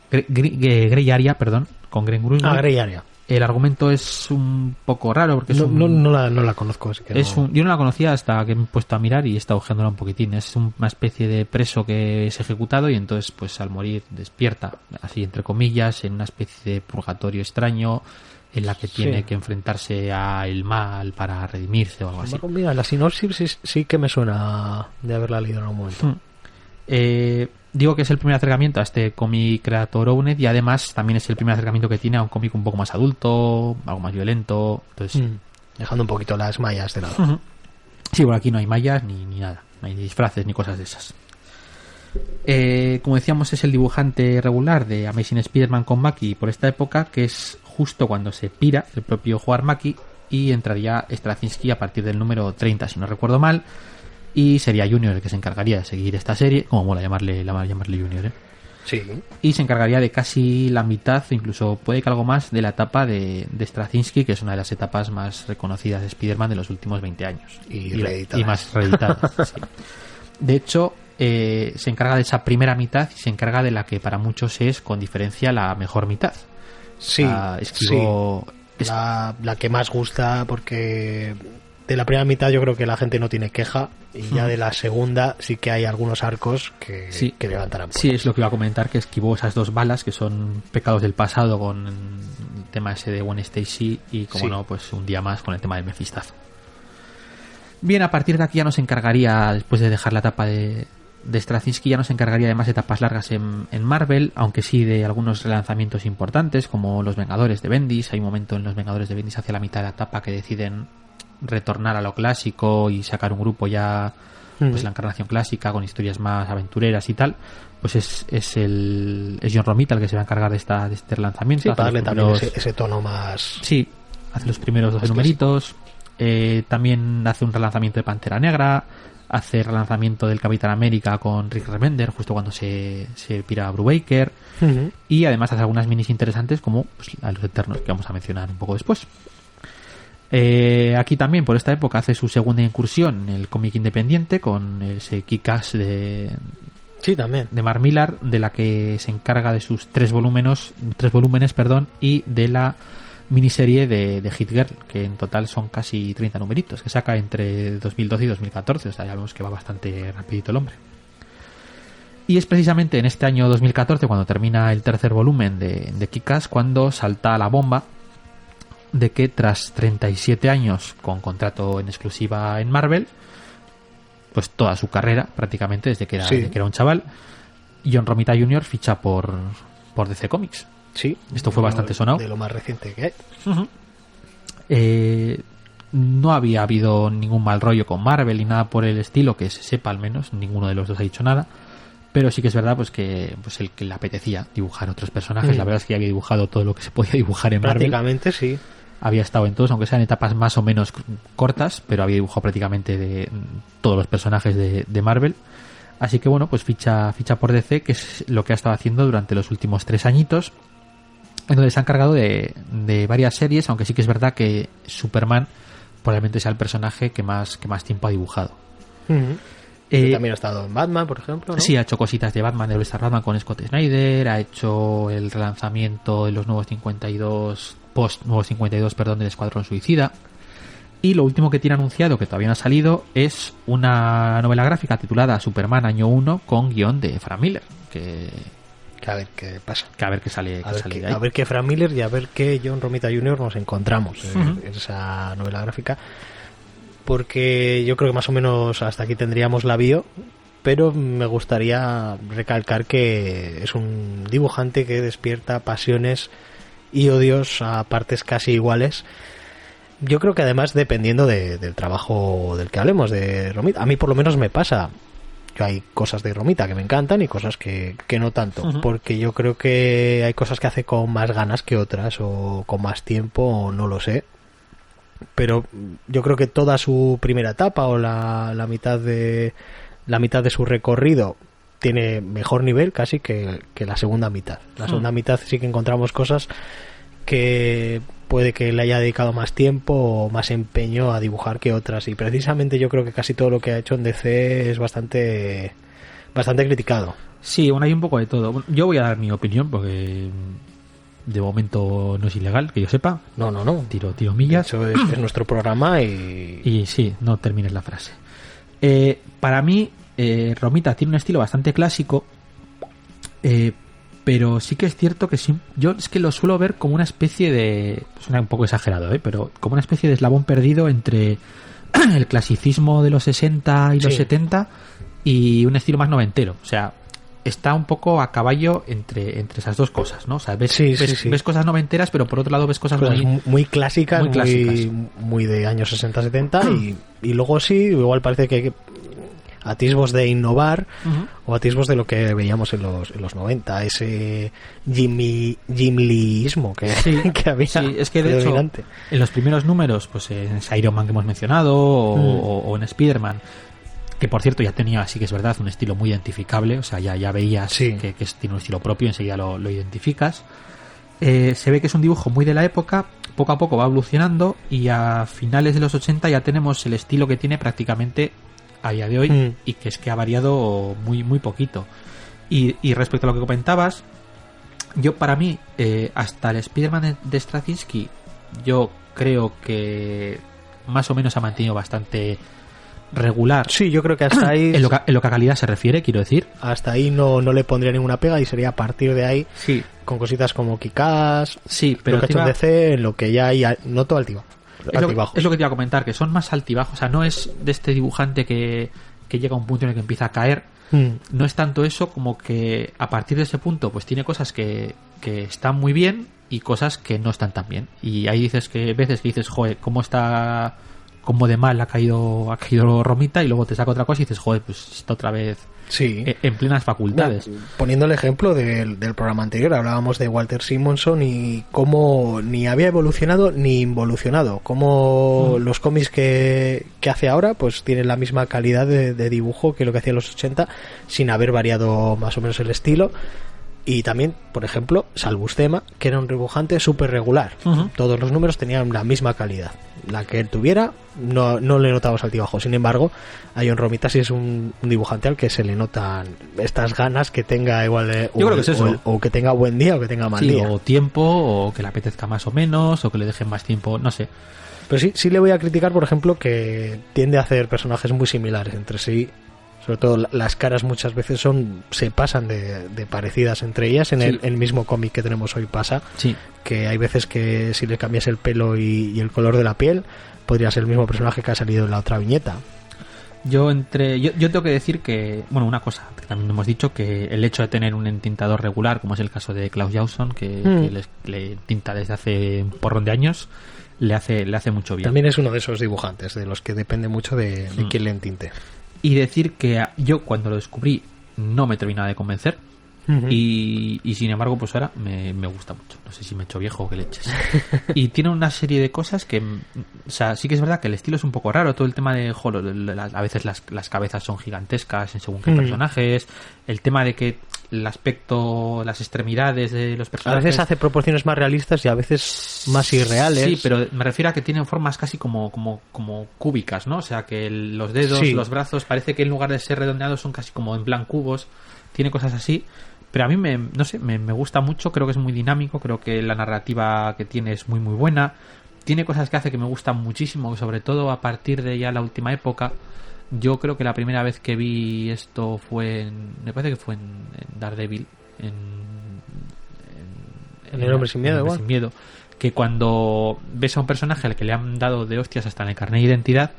Grey Area, perdón, con Glenn Brunswick. Grey Area. El argumento es un poco raro porque no la conozco. Así que yo no la conocía hasta que me he puesto a mirar y he estado ojeándola un poquitín. Es una especie de preso que es ejecutado y entonces pues al morir despierta, así entre comillas, en una especie de purgatorio extraño en la que tiene que enfrentarse al mal para redimirse o algo así. Mira, la sinopsis sí que me suena de haberla leído en algún momento. Digo que es el primer acercamiento a este cómic Creator Owned, y además también es el primer acercamiento que tiene a un cómic un poco más adulto, algo más violento. Entonces, dejando un poquito las mallas de lado. Sí, bueno, aquí no hay mallas ni nada, no hay disfraces ni cosas de esas. Como decíamos, es el dibujante regular de Amazing Spider-Man con Mackie por esta época, que es justo cuando se pira el propio Howard Mackie y entraría Straczynski a partir del número 30, si no recuerdo mal. Y sería Junior el que se encargaría de seguir esta serie, como mola llamarle Junior, Sí. Y se encargaría de casi la mitad, incluso puede que algo más, de la etapa de Straczynski, que es una de las etapas más reconocidas de Spider-Man de los últimos 20 años. Y más reeditadas. Sí. De hecho, se encarga de esa primera mitad y se encarga de la que para muchos es, con diferencia, la mejor mitad. Sí, la que más gusta, porque de la primera mitad yo creo que la gente no tiene queja, y ya de la segunda sí que hay algunos arcos que levantarán. Sí, es lo que iba a comentar, que esquivó esas 2 balas que son pecados del pasado con el tema ese de Gwen Stacy y, como no, pues un día más con el tema del Mefistazo. Bien, a partir de aquí ya nos encargaría, después de dejar la etapa de Straczynski, ya nos encargaría de más etapas largas en Marvel, aunque sí de algunos relanzamientos importantes como Los Vengadores de Bendis. Hay un momento en Los Vengadores de Bendis hacia la mitad de la etapa que deciden retornar a lo clásico y sacar un grupo ya pues la encarnación clásica con historias más aventureras y tal, pues es John Romita el que se va a encargar de este relanzamiento. Sí, para darle también ese tono más... Sí, hace los primeros 12 numeritos, también hace un relanzamiento de Pantera Negra, hace relanzamiento del Capitán América con Rick Remender justo cuando se pira a Brubaker, y además hace algunas minis interesantes como pues, a los Eternos, que vamos a mencionar un poco después. Aquí también por esta época hace su segunda incursión en el cómic independiente con ese Kick-Ass de Mark Millar, de la que se encarga de sus tres volúmenes, y de la miniserie de Hit Girl, que en total son casi 30 numeritos, que saca entre 2012 y 2014, o sea, ya vemos que va bastante rapidito el hombre. Y es precisamente en este año 2014, cuando termina el tercer volumen de Kick-Ass, cuando salta la bomba de que tras 37 años con contrato en exclusiva en Marvel, pues toda su carrera prácticamente desde que era un chaval, John Romita Jr. ficha por DC Comics. Sí, esto fue bastante sonado. De lo más reciente que hay. No había habido ningún mal rollo con Marvel ni nada por el estilo, que se sepa al menos, ninguno de los dos ha dicho nada. Pero sí que es verdad pues que el que le apetecía dibujar otros personajes, la verdad es que ya había dibujado todo lo que se podía dibujar en Marvel. Prácticamente sí. Había estado en todos, aunque sean etapas más o menos cortas, pero había dibujado prácticamente de todos los personajes de Marvel. Así que bueno, pues ficha por DC, que es lo que ha estado haciendo durante los últimos 3 añitos, en donde se ha encargado de varias series, aunque sí que es verdad que Superman probablemente sea el personaje que más tiempo ha dibujado. También ha estado en Batman, por ejemplo, ¿no? Sí, ha hecho cositas de Batman, de All-Star Batman con Scott Snyder, ha hecho el relanzamiento de los nuevos 52, post-nuevos 52, del Escuadrón Suicida. Y lo último que tiene anunciado, que todavía no ha salido, es una novela gráfica titulada Superman Año 1 con guión de Frank Miller, que a ver qué pasa. Que a ver qué sale, de ahí. A ver qué Frank Miller y a ver qué John Romita Jr. nos encontramos en esa novela gráfica. Porque yo creo que más o menos hasta aquí tendríamos la bio, pero me gustaría recalcar que es un dibujante que despierta pasiones y odios a partes casi iguales. Yo creo que además dependiendo del trabajo del que hablemos, de Romita, a mí por lo menos me pasa que hay cosas de Romita que me encantan y cosas que no tanto, porque yo creo que hay cosas que hace con más ganas que otras, o con más tiempo, o no lo sé. Pero yo creo que toda su primera etapa o la mitad de su recorrido tiene mejor nivel casi que la segunda mitad. La segunda mitad sí que encontramos cosas que puede que le haya dedicado más tiempo o más empeño a dibujar que otras, y precisamente yo creo que casi todo lo que ha hecho en DC es bastante criticado. Sí, bueno, hay un poco de todo. Yo voy a dar mi opinión porque de momento no es ilegal, que yo sepa. No. Tiro millas. Eso es nuestro programa y... Y sí, no termines la frase. Para mí, Romita tiene un estilo bastante clásico, pero sí que es cierto que sí, yo es que lo suelo ver como una especie de... Suena un poco exagerado, pero como una especie de eslabón perdido entre el clasicismo de los 60 y los 70 y un estilo más noventero. O sea, está un poco a caballo entre esas dos cosas, ¿no? O sea, ves cosas noventeras, pero por otro lado ves cosas muy clásicas, muy de años 60-70 y luego sí, igual parece que hay atisbos de innovar o atisbos de lo que veíamos en los 90, ese Jim Leeismo que había. Sí, es que de hecho en los primeros números, pues en Iron Man que hemos mencionado o en Spider-Man, que por cierto ya tenía, sí que es verdad, un estilo muy identificable, o sea, ya veías que tiene un estilo propio, enseguida lo identificas. Se ve que es un dibujo muy de la época, poco a poco va evolucionando y a finales de los 80 ya tenemos el estilo que tiene prácticamente a día de hoy y que es que ha variado muy muy poquito. Y respecto a lo que comentabas, yo para mí hasta el Spider-Man de Straczynski yo creo que más o menos ha mantenido bastante regular. Sí, yo creo que hasta ahí en lo que a calidad se refiere, quiero decir, hasta ahí no le pondría ninguna pega y sería a partir de ahí con cositas como Kick-Ass, pero lo que ha hecho en DC, en lo que ya hay, no todo altibajos. Es lo que te iba a comentar, que son más altibajos, o sea, no es de este dibujante que llega a un punto en el que empieza a caer, no es tanto eso como que a partir de ese punto pues tiene cosas que están muy bien y cosas que no están tan bien, y ahí veces que dices, joder, cómo está cómo de mal ha caído Romita, y luego te saca otra cosa y dices, joder, pues está otra vez Sí. En plenas facultades. Poniendo el ejemplo del programa anterior, hablábamos de Walter Simonson y cómo ni había evolucionado ni involucionado. Cómo los cómics que hace ahora pues tienen la misma calidad de dibujo que lo que hacía en los 80, sin haber variado más o menos el estilo. Y también, por ejemplo, Salbustema, que era un dibujante súper regular. Todos los números tenían la misma calidad. La que él tuviera, no le notabas altibajo. Sin embargo, a John Romita sí es un dibujante al que se le notan estas ganas que tenga igual Yo creo que es eso. O que tenga buen día o que tenga mal día. O tiempo, o que le apetezca más o menos, o que le dejen más tiempo, no sé. Pero sí le voy a criticar, por ejemplo, que tiende a hacer personajes muy similares entre sí. Sobre todo las caras muchas veces se pasan de parecidas entre ellas. En el mismo cómic que tenemos hoy pasa que hay veces que si le cambias el pelo y el color de la piel podría ser el mismo personaje que ha salido en la otra viñeta. Yo tengo que decir que, bueno, una cosa que también hemos dicho, que el hecho de tener un entintador regular, como es el caso de Klaus Jausson, que le tinta desde hace un porrón de años, le hace mucho bien. También es uno de esos dibujantes de los que depende mucho de quién le entinte. Y decir que yo cuando lo descubrí no me terminaba de convencer. Y sin embargo pues ahora me gusta mucho. No sé si me he hecho viejo o qué leches. Y tiene una serie de cosas que, o sea, sí que es verdad que el estilo es un poco raro. Todo el tema de a veces las cabezas son gigantescas en según qué personajes. El tema de que el aspecto, las extremidades de los personajes, a veces hace proporciones más realistas y a veces más irreales. Sí, pero me refiero a que tienen formas casi como cúbicas, ¿no? O sea, que los dedos, los brazos, parece que en lugar de ser redondeados son casi como en plan cubos. Tiene cosas así. Pero a mí me gusta mucho, creo que es muy dinámico, creo que la narrativa que tiene es muy muy buena. Tiene cosas que hace que me gustan muchísimo, sobre todo a partir de ya la última época. Yo creo que la primera vez que vi esto me parece que fue en Daredevil, en El Hombre Sin Miedo, igual. Sin Miedo, que cuando ves a un personaje al que le han dado de hostias hasta en el carnet de identidad,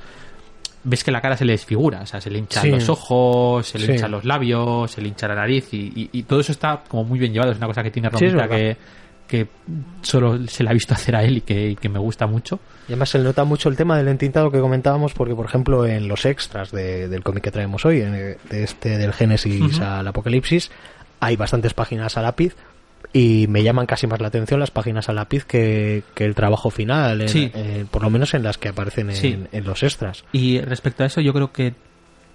ves que la cara se le desfigura, o sea, se le hinchan los ojos, se le hinchan los labios, se le hincha la nariz y todo eso está como muy bien llevado. Es una cosa que tiene Romita que solo se la ha visto hacer a él y que me gusta mucho. Y además se le nota mucho el tema del entintado que comentábamos, porque por ejemplo en los extras del cómic que traemos hoy, del Génesis al Apocalipsis, hay bastantes páginas a lápiz. Y me llaman casi más la atención las páginas a lápiz que el trabajo final, por lo menos en las que aparecen en los extras. Y respecto a eso, yo creo que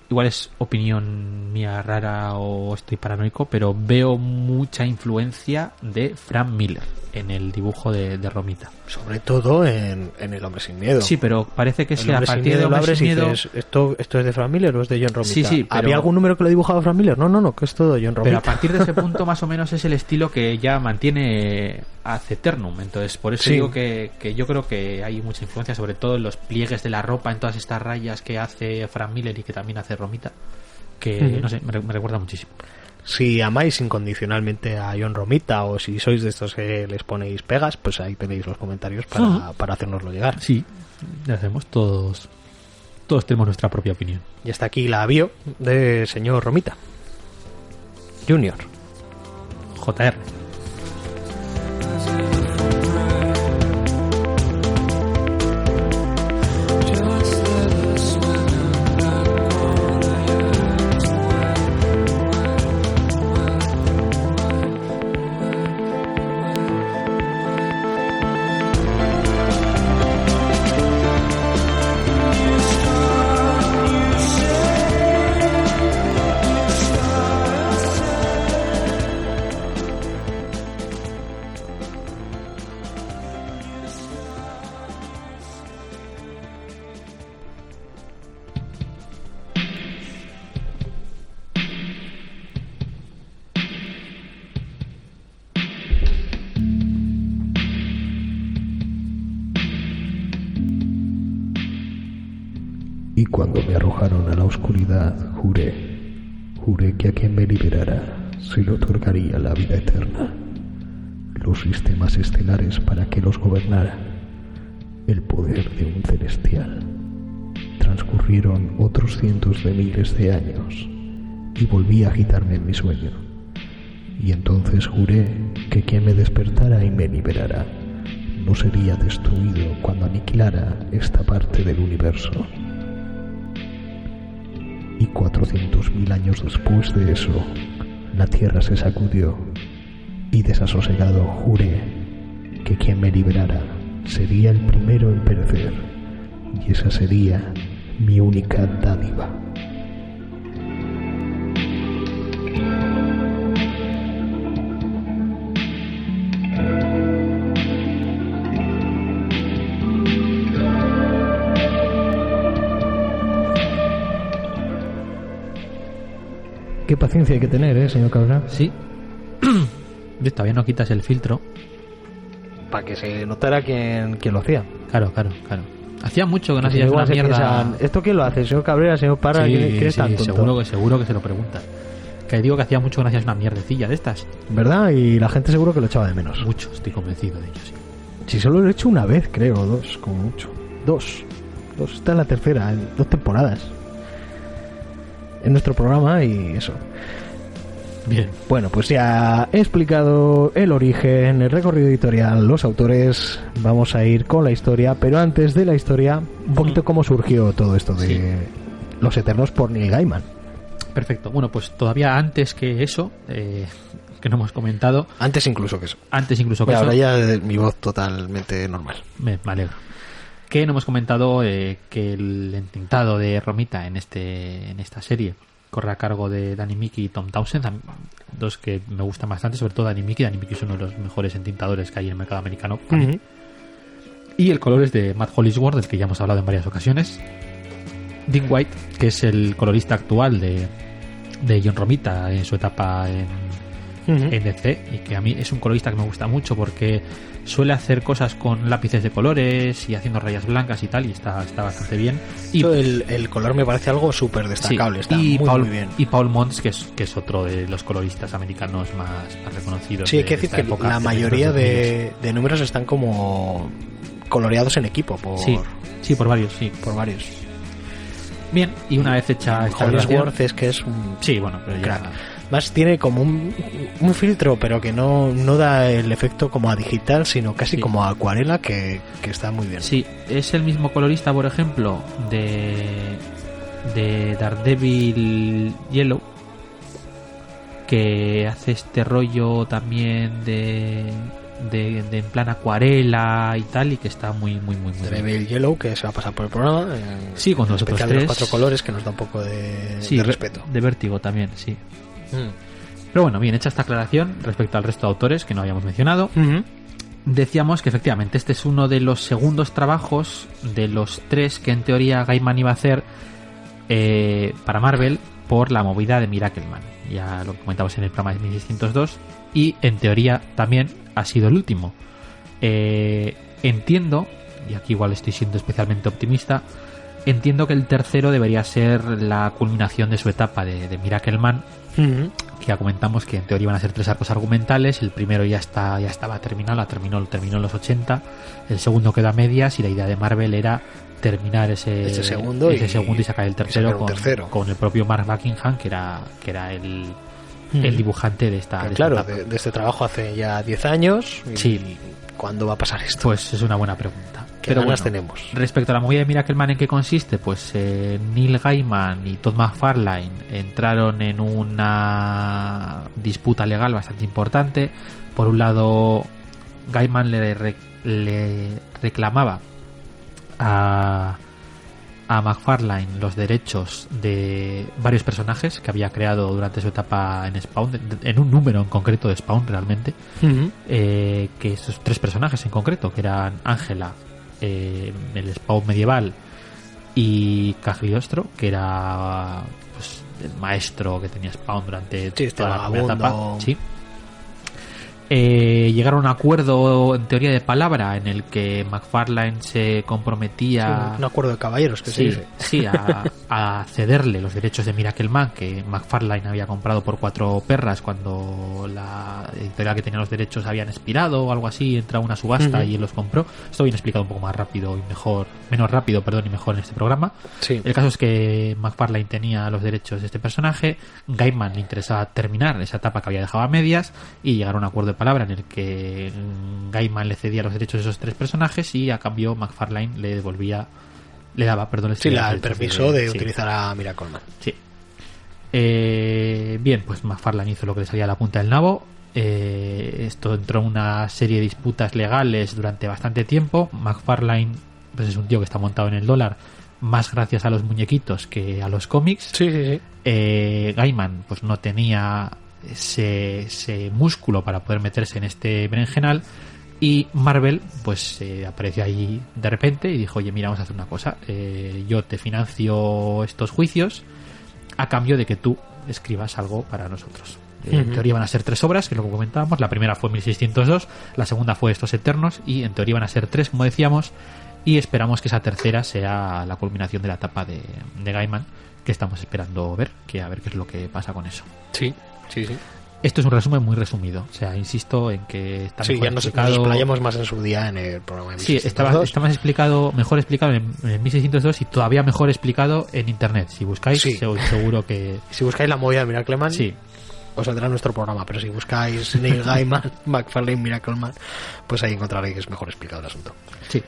igual es opinión mía rara o estoy paranoico, pero veo mucha influencia de Frank Miller en el dibujo de Romita. Sobre todo en El Hombre Sin Miedo. Sí, pero parece que sea a partir de Hombre Sin Miedo. Dices, ¿esto es de Frank Miller o es de John Romita? Sí, pero... ¿Había algún número que lo dibujaba Frank Miller? No, que es todo de John Romita. Pero a partir de ese punto más o menos es el estilo que ya mantiene ad eternum. Entonces por eso digo que yo creo que hay mucha influencia, sobre todo en los pliegues de la ropa, en todas estas rayas que hace Frank Miller y que también hace Romita, que no sé, me recuerda muchísimo. Si amáis incondicionalmente a John Romita o si sois de estos que les ponéis pegas, pues ahí tenéis los comentarios para hacérnoslo llegar. Sí, ya hacemos todos tenemos nuestra propia opinión. Y hasta aquí la bio de señor Romita Junior. JR. Y cuando me arrojaron a la oscuridad, juré que a quien me liberara se le otorgaría la vida eterna, los sistemas estelares para que los gobernara, el poder de un celestial. Transcurrieron otros cientos de miles de años y volví a agitarme en mi sueño. Y entonces juré que quien me despertara y me liberara no sería destruido cuando aniquilara esta parte del universo. Y 400.000 años después de eso, la Tierra se sacudió y desasosegado juré que quien me liberara sería el primero en perecer, y esa sería mi única dádiva. Qué paciencia hay que tener, señor Cabrera. Sí. Todavía no quitas el filtro. Para que se notara quién lo hacía. Claro. Hacía mucho que no hacías igual una mierda. Piensan, ¿esto quién lo hace? Señor Cabrera, señor Parra, Sí, ¿quién es tan tonto? seguro que se lo preguntas. Que digo que hacía mucho que no hacías una mierdecilla de estas. ¿Verdad? Y la gente seguro que lo echaba de menos. Mucho, estoy convencido de ello, sí. Si solo lo he hecho una vez, creo, dos, como mucho. Dos. Esta es la tercera, en 2 temporadas. En nuestro programa y eso. Bien. Bueno, pues ya he explicado el origen, el recorrido editorial, los autores. Vamos a ir con la historia, pero antes de la historia, un poquito cómo surgió todo esto de Los Eternos por Neil Gaiman. Perfecto. Bueno, pues todavía antes que eso, que no hemos comentado. Antes incluso que eso. Bueno, ahora ya mi voz totalmente normal. Me alegro. Que no hemos comentado que el entintado de Romita en esta serie corre a cargo de Danny Miki y Tom Townsend, dos que me gustan bastante, sobre todo Danny Miki. Danny Miki es uno de los mejores entintadores que hay en el mercado americano. Y el color es de Matt Hollisworth, del que ya hemos hablado en varias ocasiones. Dean White, que es el colorista actual de John Romita en su etapa en DC, y que a mí es un colorista que me gusta mucho porque suele hacer cosas con lápices de colores y haciendo rayas blancas y tal, y está bastante bien. Y el color me parece algo súper destacable. Está muy bien. Y Paul Mons, que es otro de los coloristas americanos más reconocidos. Sí, hay que decir que la mayoría de números están como coloreados en equipo. Por varios, Por varios. Bien, y una vez hecha esta relación, es que es un... Sí, bueno, pero ya... Más tiene como un filtro, pero que no da el efecto como a digital, sino casi como a acuarela, que está muy bien. Sí, es el mismo colorista, por ejemplo, de Daredevil Yellow, que hace este rollo también de en plan acuarela y tal, y que está muy bien. Daredevil Yellow, que se va a pasar por el programa. Sí, con los otros 3. Los 4 colores, que nos da un poco de respeto. De vértigo también, sí. Pero bueno, bien, hecha esta aclaración respecto al resto de autores que no habíamos mencionado, decíamos que efectivamente este es uno de los segundos trabajos de los 3 que en teoría Gaiman iba a hacer para Marvel por la movida de Miracleman. Ya lo comentamos en el programa de 1602, y en teoría también ha sido el último. Entiendo, y aquí igual estoy siendo especialmente optimista, entiendo que el tercero debería ser la culminación de su etapa de Miracleman, que ya comentamos que en teoría iban a ser 3 arcos argumentales. El primero ya estaba terminado, terminó en los 80, el segundo quedó a medias, y la idea de Marvel era terminar ese segundo y sacar el tercero con el propio Mark Buckingham, que era el dibujante de esta... Claro, de este trabajo hace ya 10 años. Sí. ¿Cuándo va a pasar esto? Pues es una buena pregunta. Pero bueno, tenemos. Respecto a la movida de Miracleman, ¿en qué consiste? Pues Neil Gaiman y Todd McFarlane entraron en una disputa legal bastante importante. Por un lado, Gaiman le reclamaba a McFarlane los derechos de varios personajes que había creado durante su etapa en Spawn, en un número en concreto de Spawn realmente, que esos 3 personajes en concreto, que eran Ángela, el Spawn medieval, y Cagliostro, que era pues el maestro que tenía Spawn durante toda la primera etapa. Sí. Llegaron a un acuerdo en teoría de palabra en el que McFarlane se comprometía, un acuerdo de caballeros que se dice. Sí, a cederle los derechos de Miracle Man que McFarlane había comprado por 4 perras cuando la editorial que tenía los derechos habían expirado o algo así, entra a una subasta y él los compró. Esto viene explicado un poco más rápido y menos rápido y mejor en este programa. Sí. El caso es que McFarlane tenía los derechos de este personaje, Gaiman le interesaba terminar esa etapa que había dejado a medias y llegar a un acuerdo de palabra en el que Gaiman le cedía los derechos de esos 3 personajes y a cambio McFarlane le daba el permiso de utilizar a Miracle Man. Sí. Bien, pues McFarlane hizo lo que le salía a la punta del nabo. Esto entró en una serie de disputas legales durante bastante tiempo. McFarlane pues es un tío que está montado en el dólar más gracias a los muñequitos que a los cómics. Sí. Gaiman pues no tenía ese músculo para poder meterse en este berenjenal. Y Marvel pues apareció ahí de repente y dijo, oye, mira, vamos a hacer una cosa, yo te financio estos juicios a cambio de que tú escribas algo para nosotros. En teoría van a ser 3 obras, que es lo que comentábamos. La primera fue 1602, la segunda fue Estos Eternos y en teoría van a ser 3, como decíamos, y esperamos que esa tercera sea la culminación de la etapa de Gaiman, que estamos esperando ver, a ver qué es lo que pasa con eso. Sí. Esto es un resumen muy resumido, o sea, insisto en que está mejor ya nos explicado. explayamos más en su día en el programa de 1602. Sí, está más explicado, mejor explicado en 1602 y todavía mejor explicado en internet. Si buscáis, seguro que... Si buscáis la movida de Miracle Man, sí, os saldrá nuestro programa, pero si buscáis Neil Gaiman, McFarlane, Miracle Man, pues ahí encontraréis que es mejor explicado el asunto. Sí.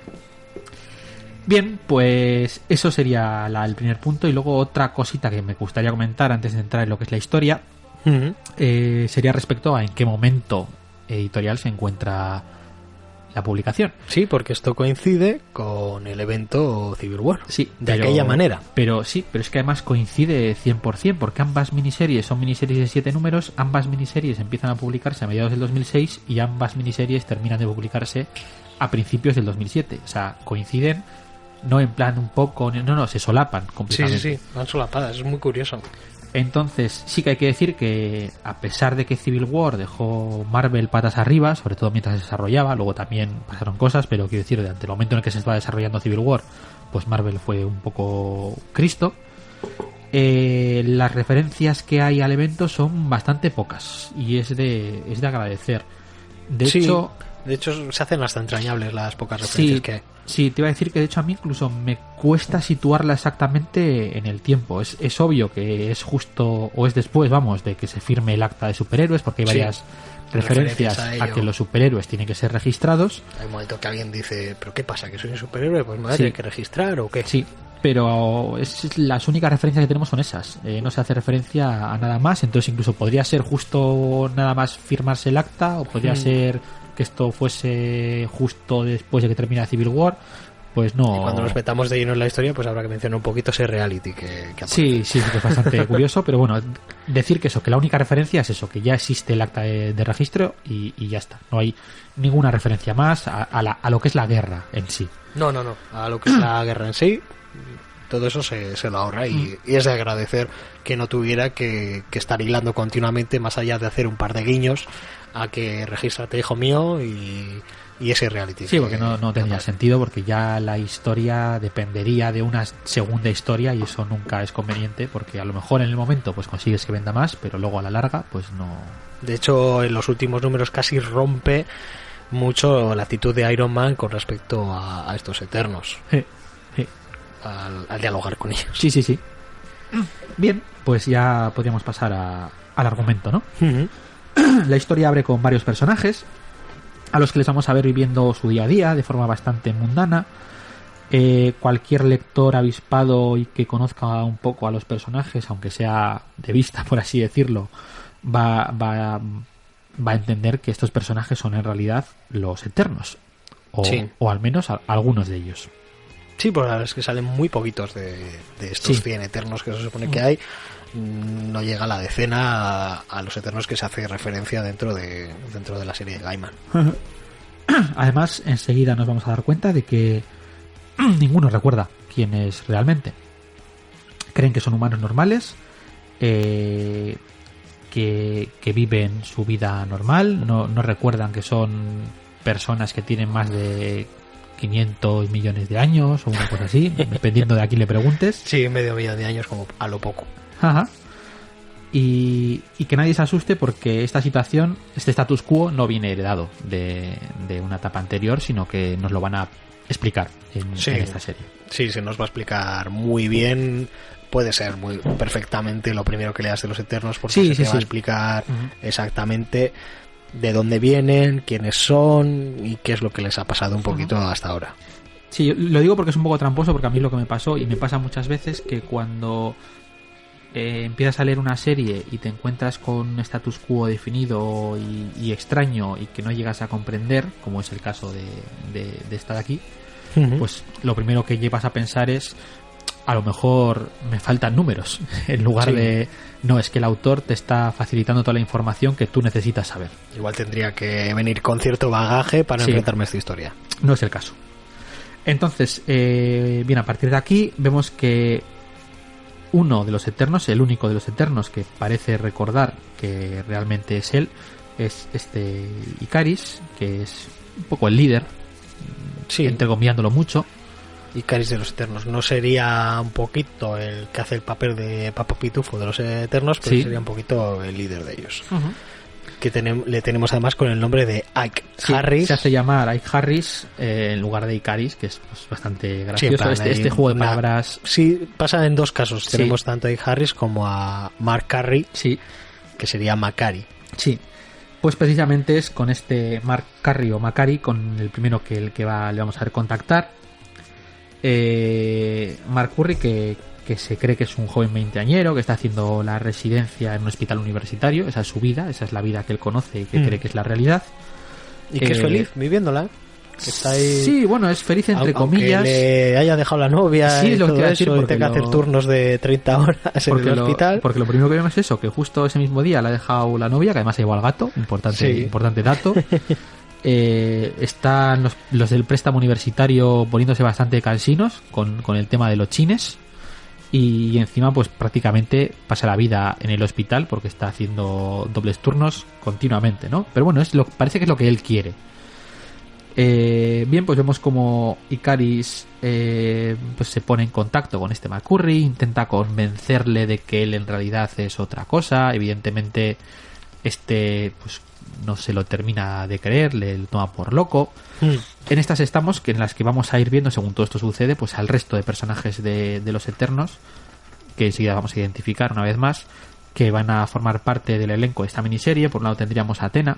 Bien, pues eso sería el primer punto. Y luego otra cosita que me gustaría comentar antes de entrar en lo que es la historia, sería respecto a en qué momento editorial se encuentra la publicación. Sí, porque esto coincide con el evento Civil War. Sí, de aquella manera. Pero es que además coincide 100%, porque ambas miniseries son miniseries de 7 números, ambas miniseries empiezan a publicarse a mediados del 2006 y ambas miniseries terminan de publicarse a principios del 2007. O sea, coinciden, no en plan un poco, no, se solapan completamente. Sí, van solapadas, es muy curioso. Entonces sí que hay que decir que a pesar de que Civil War dejó Marvel patas arriba, sobre todo mientras se desarrollaba, luego también pasaron cosas, pero quiero decir, durante el momento en el que se estaba desarrollando Civil War, pues Marvel fue un poco Cristo. Las referencias que hay al evento son bastante pocas y es de agradecer. De hecho se hacen hasta entrañables las pocas referencias que hay. Sí, te iba a decir que de hecho a mí incluso me cuesta situarla exactamente en el tiempo. Es obvio que es justo o es después, de que se firme el acta de superhéroes, porque hay varias referencias a que los superhéroes tienen que ser registrados. Hay un momento que alguien dice, ¿pero qué pasa? ¿Que soy un superhéroe? Pues me voy a tener que registrar o qué. Sí, pero las únicas referencias que tenemos son esas. No se hace referencia a nada más, entonces incluso podría ser justo nada más firmarse el acta, o podría ser que esto fuese justo después de que termine Civil War. Pues no. Y cuando nos metamos de lleno en la historia, pues habrá que mencionar un poquito ese reality que aparece. Sí, que es bastante curioso, pero bueno, decir que la única referencia es eso, que ya existe el acta de registro y ya está. No hay ninguna referencia más a lo que es la guerra en sí. No, a lo que es la guerra en sí, todo eso se lo ahorra y es de agradecer que no tuviera que estar hilando continuamente, más allá de hacer un par de guiños a que regístrate, hijo mío, y ese reality. Sí, porque no tendría sentido, porque ya la historia dependería de una segunda historia y eso nunca es conveniente, porque a lo mejor en el momento pues consigues que venda más, pero luego a la larga pues no. De hecho, en los últimos números casi rompe mucho la actitud de Iron Man con respecto a estos Eternos. Sí. Al dialogar con ellos. Sí. Bien, pues ya podríamos pasar al argumento, ¿no? La historia abre con varios personajes a los que les vamos a ver viviendo su día a día de forma bastante mundana. Cualquier lector avispado y que conozca un poco a los personajes, aunque sea de vista, por así decirlo, va a entender que estos personajes son en realidad los Eternos, o al menos algunos de ellos. Sí, pues la verdad es que salen muy poquitos de estos 100 Eternos que se supone que hay. No llega a la decena a los Eternos que se hace referencia dentro de la serie de Gaiman. Además, enseguida nos vamos a dar cuenta de que ninguno recuerda quién es realmente. Creen que son humanos normales, que viven su vida normal, no recuerdan que son personas que tienen más de 500 millones de años o una cosa así, dependiendo de a quién le preguntes. Sí, medio millón de años como a lo poco. Ajá. Y que nadie se asuste porque esta situación, este status quo no viene heredado de una etapa anterior, sino que nos lo van a explicar en esta serie. Sí, se nos va a explicar muy bien. Puede ser muy perfectamente lo primero que leas de los Eternos, porque se te va a explicar exactamente de dónde vienen, quiénes son y qué es lo que les ha pasado un poquito hasta ahora. Sí, yo lo digo porque es un poco tramposo, porque a mí es lo que me pasó, y me pasa muchas veces que cuando empiezas a leer una serie y te encuentras con un status quo definido y extraño y que no llegas a comprender, como es el caso de esta de aquí, pues lo primero que llevas a pensar es, a lo mejor me faltan números, en lugar de, no, es que el autor te está facilitando toda la información que tú necesitas saber. Igual tendría que venir con cierto bagaje para enfrentarme a esta historia. No es el caso. Entonces, bien, a partir de aquí vemos que uno de los Eternos, el único de los Eternos que parece recordar que realmente es él, es este Ikaris, que es un poco el líder, entrecomillándolo mucho. Ikaris de los Eternos no sería un poquito el que hace el papel de Papo Pitufo de los Eternos, pero sería un poquito el líder de ellos. Que le tenemos además con el nombre de Ike Harris. Se hace llamar Ike Harris en lugar de Ikaris, que es pues, bastante gracioso. Este juego de palabras. Sí, pasa en dos casos. Tenemos tanto a Ike Harris como a Mark Carey, que sería Macari. Sí, pues precisamente es con este Mark Carey o Macari con el primero que le vamos a ver contactar. Mark Curry, que se cree que es un joven veinteañero que está haciendo la residencia en un hospital universitario. Esa es su vida, esa es la vida que él conoce y que cree que es la realidad. Y que es feliz viviéndola. Que está ahí, sí, bueno, es feliz entre comillas. Le haya dejado la novia y todo eso, y tenga que hacer turnos de 30 horas en el hospital. Porque lo primero que vemos es eso, que justo ese mismo día le ha dejado la novia, que además se llevó al gato, importante dato. Están los del préstamo universitario poniéndose bastante cansinos con el tema de los chines. Y encima pues prácticamente pasa la vida en el hospital porque está haciendo dobles turnos continuamente, ¿no? Pero bueno, parece que es lo que él quiere. Bien, pues vemos como Ikaris pues se pone en contacto con este McCurry, intenta convencerle de que él en realidad es otra cosa. Evidentemente pues no se lo termina de creer, le toma por loco. En estas estamos, que en las que vamos a ir viendo, según todo esto sucede, pues al resto de personajes de los Eternos, que enseguida vamos a identificar una vez más, que van a formar parte del elenco de esta miniserie. Por un lado tendríamos a Athena,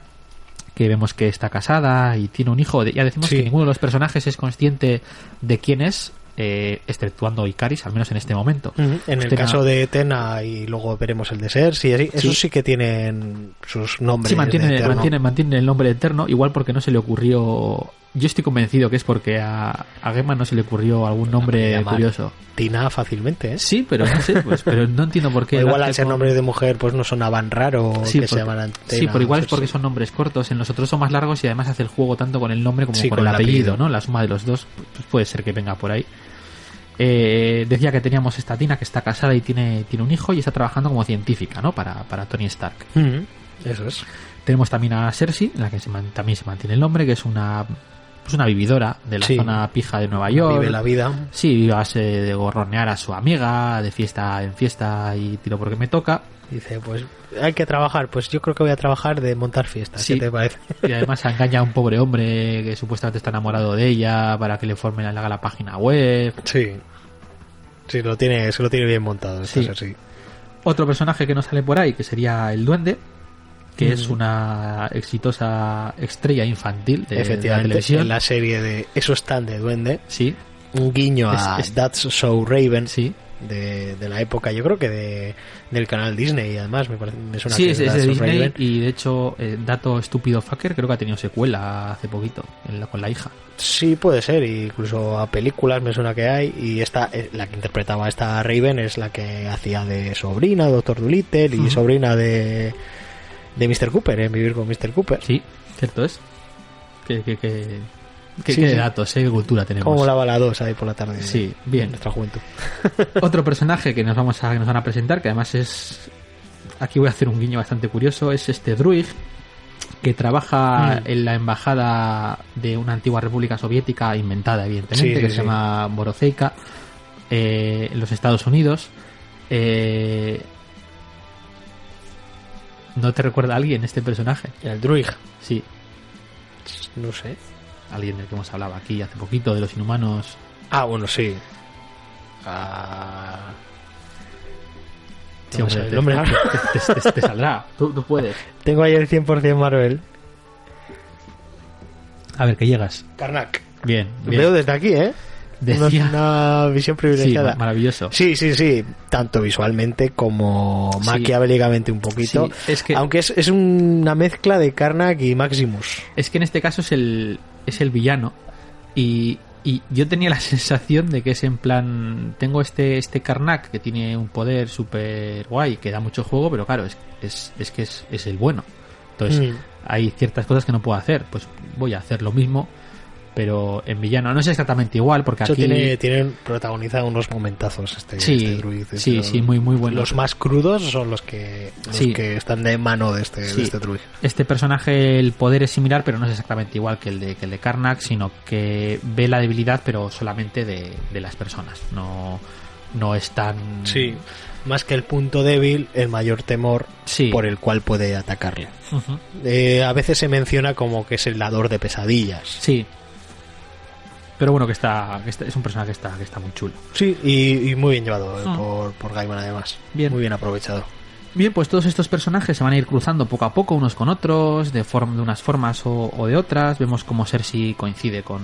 que vemos que está casada y tiene un hijo. Ya decimos que ninguno de los personajes es consciente de quién es, exceptuando Ikaris, al menos en este momento. En el caso de Athena, y luego veremos el de Cersei, esos sí que tienen sus nombres. Sí, mantienen el nombre de Eterno, igual porque no se le ocurrió. Yo estoy convencido que es porque a Gemma no se le ocurrió algún nombre curioso. Tina fácilmente, ¿eh? Sí, pero no sé, pero no entiendo por qué. O igual al ser nombres de mujer pues no sonaban raro que se llamaran Athena. Sí, pero igual es porque son nombres cortos. En los otros son más largos y además hace el juego tanto con el nombre como con el apellido, ¿no? La suma de los dos pues puede ser que venga por ahí. Decía que teníamos esta Tina que está casada y tiene un hijo y está trabajando como científica, ¿no? Para Tony Stark. Eso es. Tenemos también a Cersei, en la que también se mantiene el nombre, que es una vividora de la zona pija de Nueva York. Vive la vida. Sí, vive a base de gorronear a su amiga, de fiesta en fiesta y tiro porque me toca. Dice, pues hay que trabajar, pues yo creo que voy a trabajar de montar fiestas. ¿Qué te parece? Y además engaña a un pobre hombre que supuestamente está enamorado de ella para que le haga la página web. Sí, se lo tiene bien montado. Sí. Otro personaje que nos sale por ahí, que sería el Duende, que es una exitosa estrella infantil de efectivamente, la televisión. En la serie de Eso es tan de Duende. Sí. Un guiño a That's So Raven. Sí. De la época, yo creo que del canal Disney, además me suena que es de Disney. Raven. Y de hecho, dato estúpido fucker, creo que ha tenido secuela hace poquito con la hija. Sí, puede ser, incluso a películas me suena que hay. Y esta, la que interpretaba a esta Raven, es la que hacía de sobrina de Dr. Dolittle y sobrina de Mr. Cooper, en Vivir con Mr. Cooper. Sí, cierto es. ¿Qué datos, qué cultura tenemos? Como la bala 2 ahí por la tarde. Sí, bien. En nuestra juventud. Otro personaje que nos van a presentar, que además es... Aquí voy a hacer un guiño bastante curioso, es este Druig, que trabaja en la embajada de una antigua república soviética, inventada evidentemente, que se llama Borozeika, en los Estados Unidos. ¿No te recuerda a alguien este personaje? El Druig. Sí. No sé. Alguien del que hemos hablado aquí hace poquito, de los Inhumanos. Ah, bueno, sí. Sí, hombre, el nombre te saldrá. Tú puedes. Tengo ahí el 100% Marvel. A ver, que llegas. Karnak. Bien. Veo desde aquí, ¿eh? Decía... Una visión privilegiada. Sí, maravilloso. Sí. Tanto visualmente como maquiavélicamente un poquito. Sí, es que... Aunque es una mezcla de Karnak y Maximus. Es que en este caso es el villano. Y yo tenía la sensación de que es en plan... Tengo este Karnak que tiene un poder súper guay, que da mucho juego, pero claro, es que es el bueno. Entonces hay ciertas cosas que no puedo hacer. Pues voy a hacer lo mismo, pero en villano. No es exactamente igual, porque aquí... tienen protagoniza unos momentazos este druid. Sí, muy buenos. Los más crudos son los que están de mano de este druid. Este personaje, el poder es similar, pero no es exactamente igual que el de Karnak, sino que ve la debilidad, pero solamente de las personas. No es tan... Sí, más que el punto débil, el mayor temor por el cual puede atacarle. A veces se menciona como que es el dador de pesadillas. Sí. Pero bueno, que es un personaje que está muy chulo. Sí, y muy bien llevado por Gaiman, además. Bien. Muy bien aprovechado. Bien, pues todos estos personajes se van a ir cruzando poco a poco unos con otros, de unas formas o de otras. Vemos como Cersei coincide con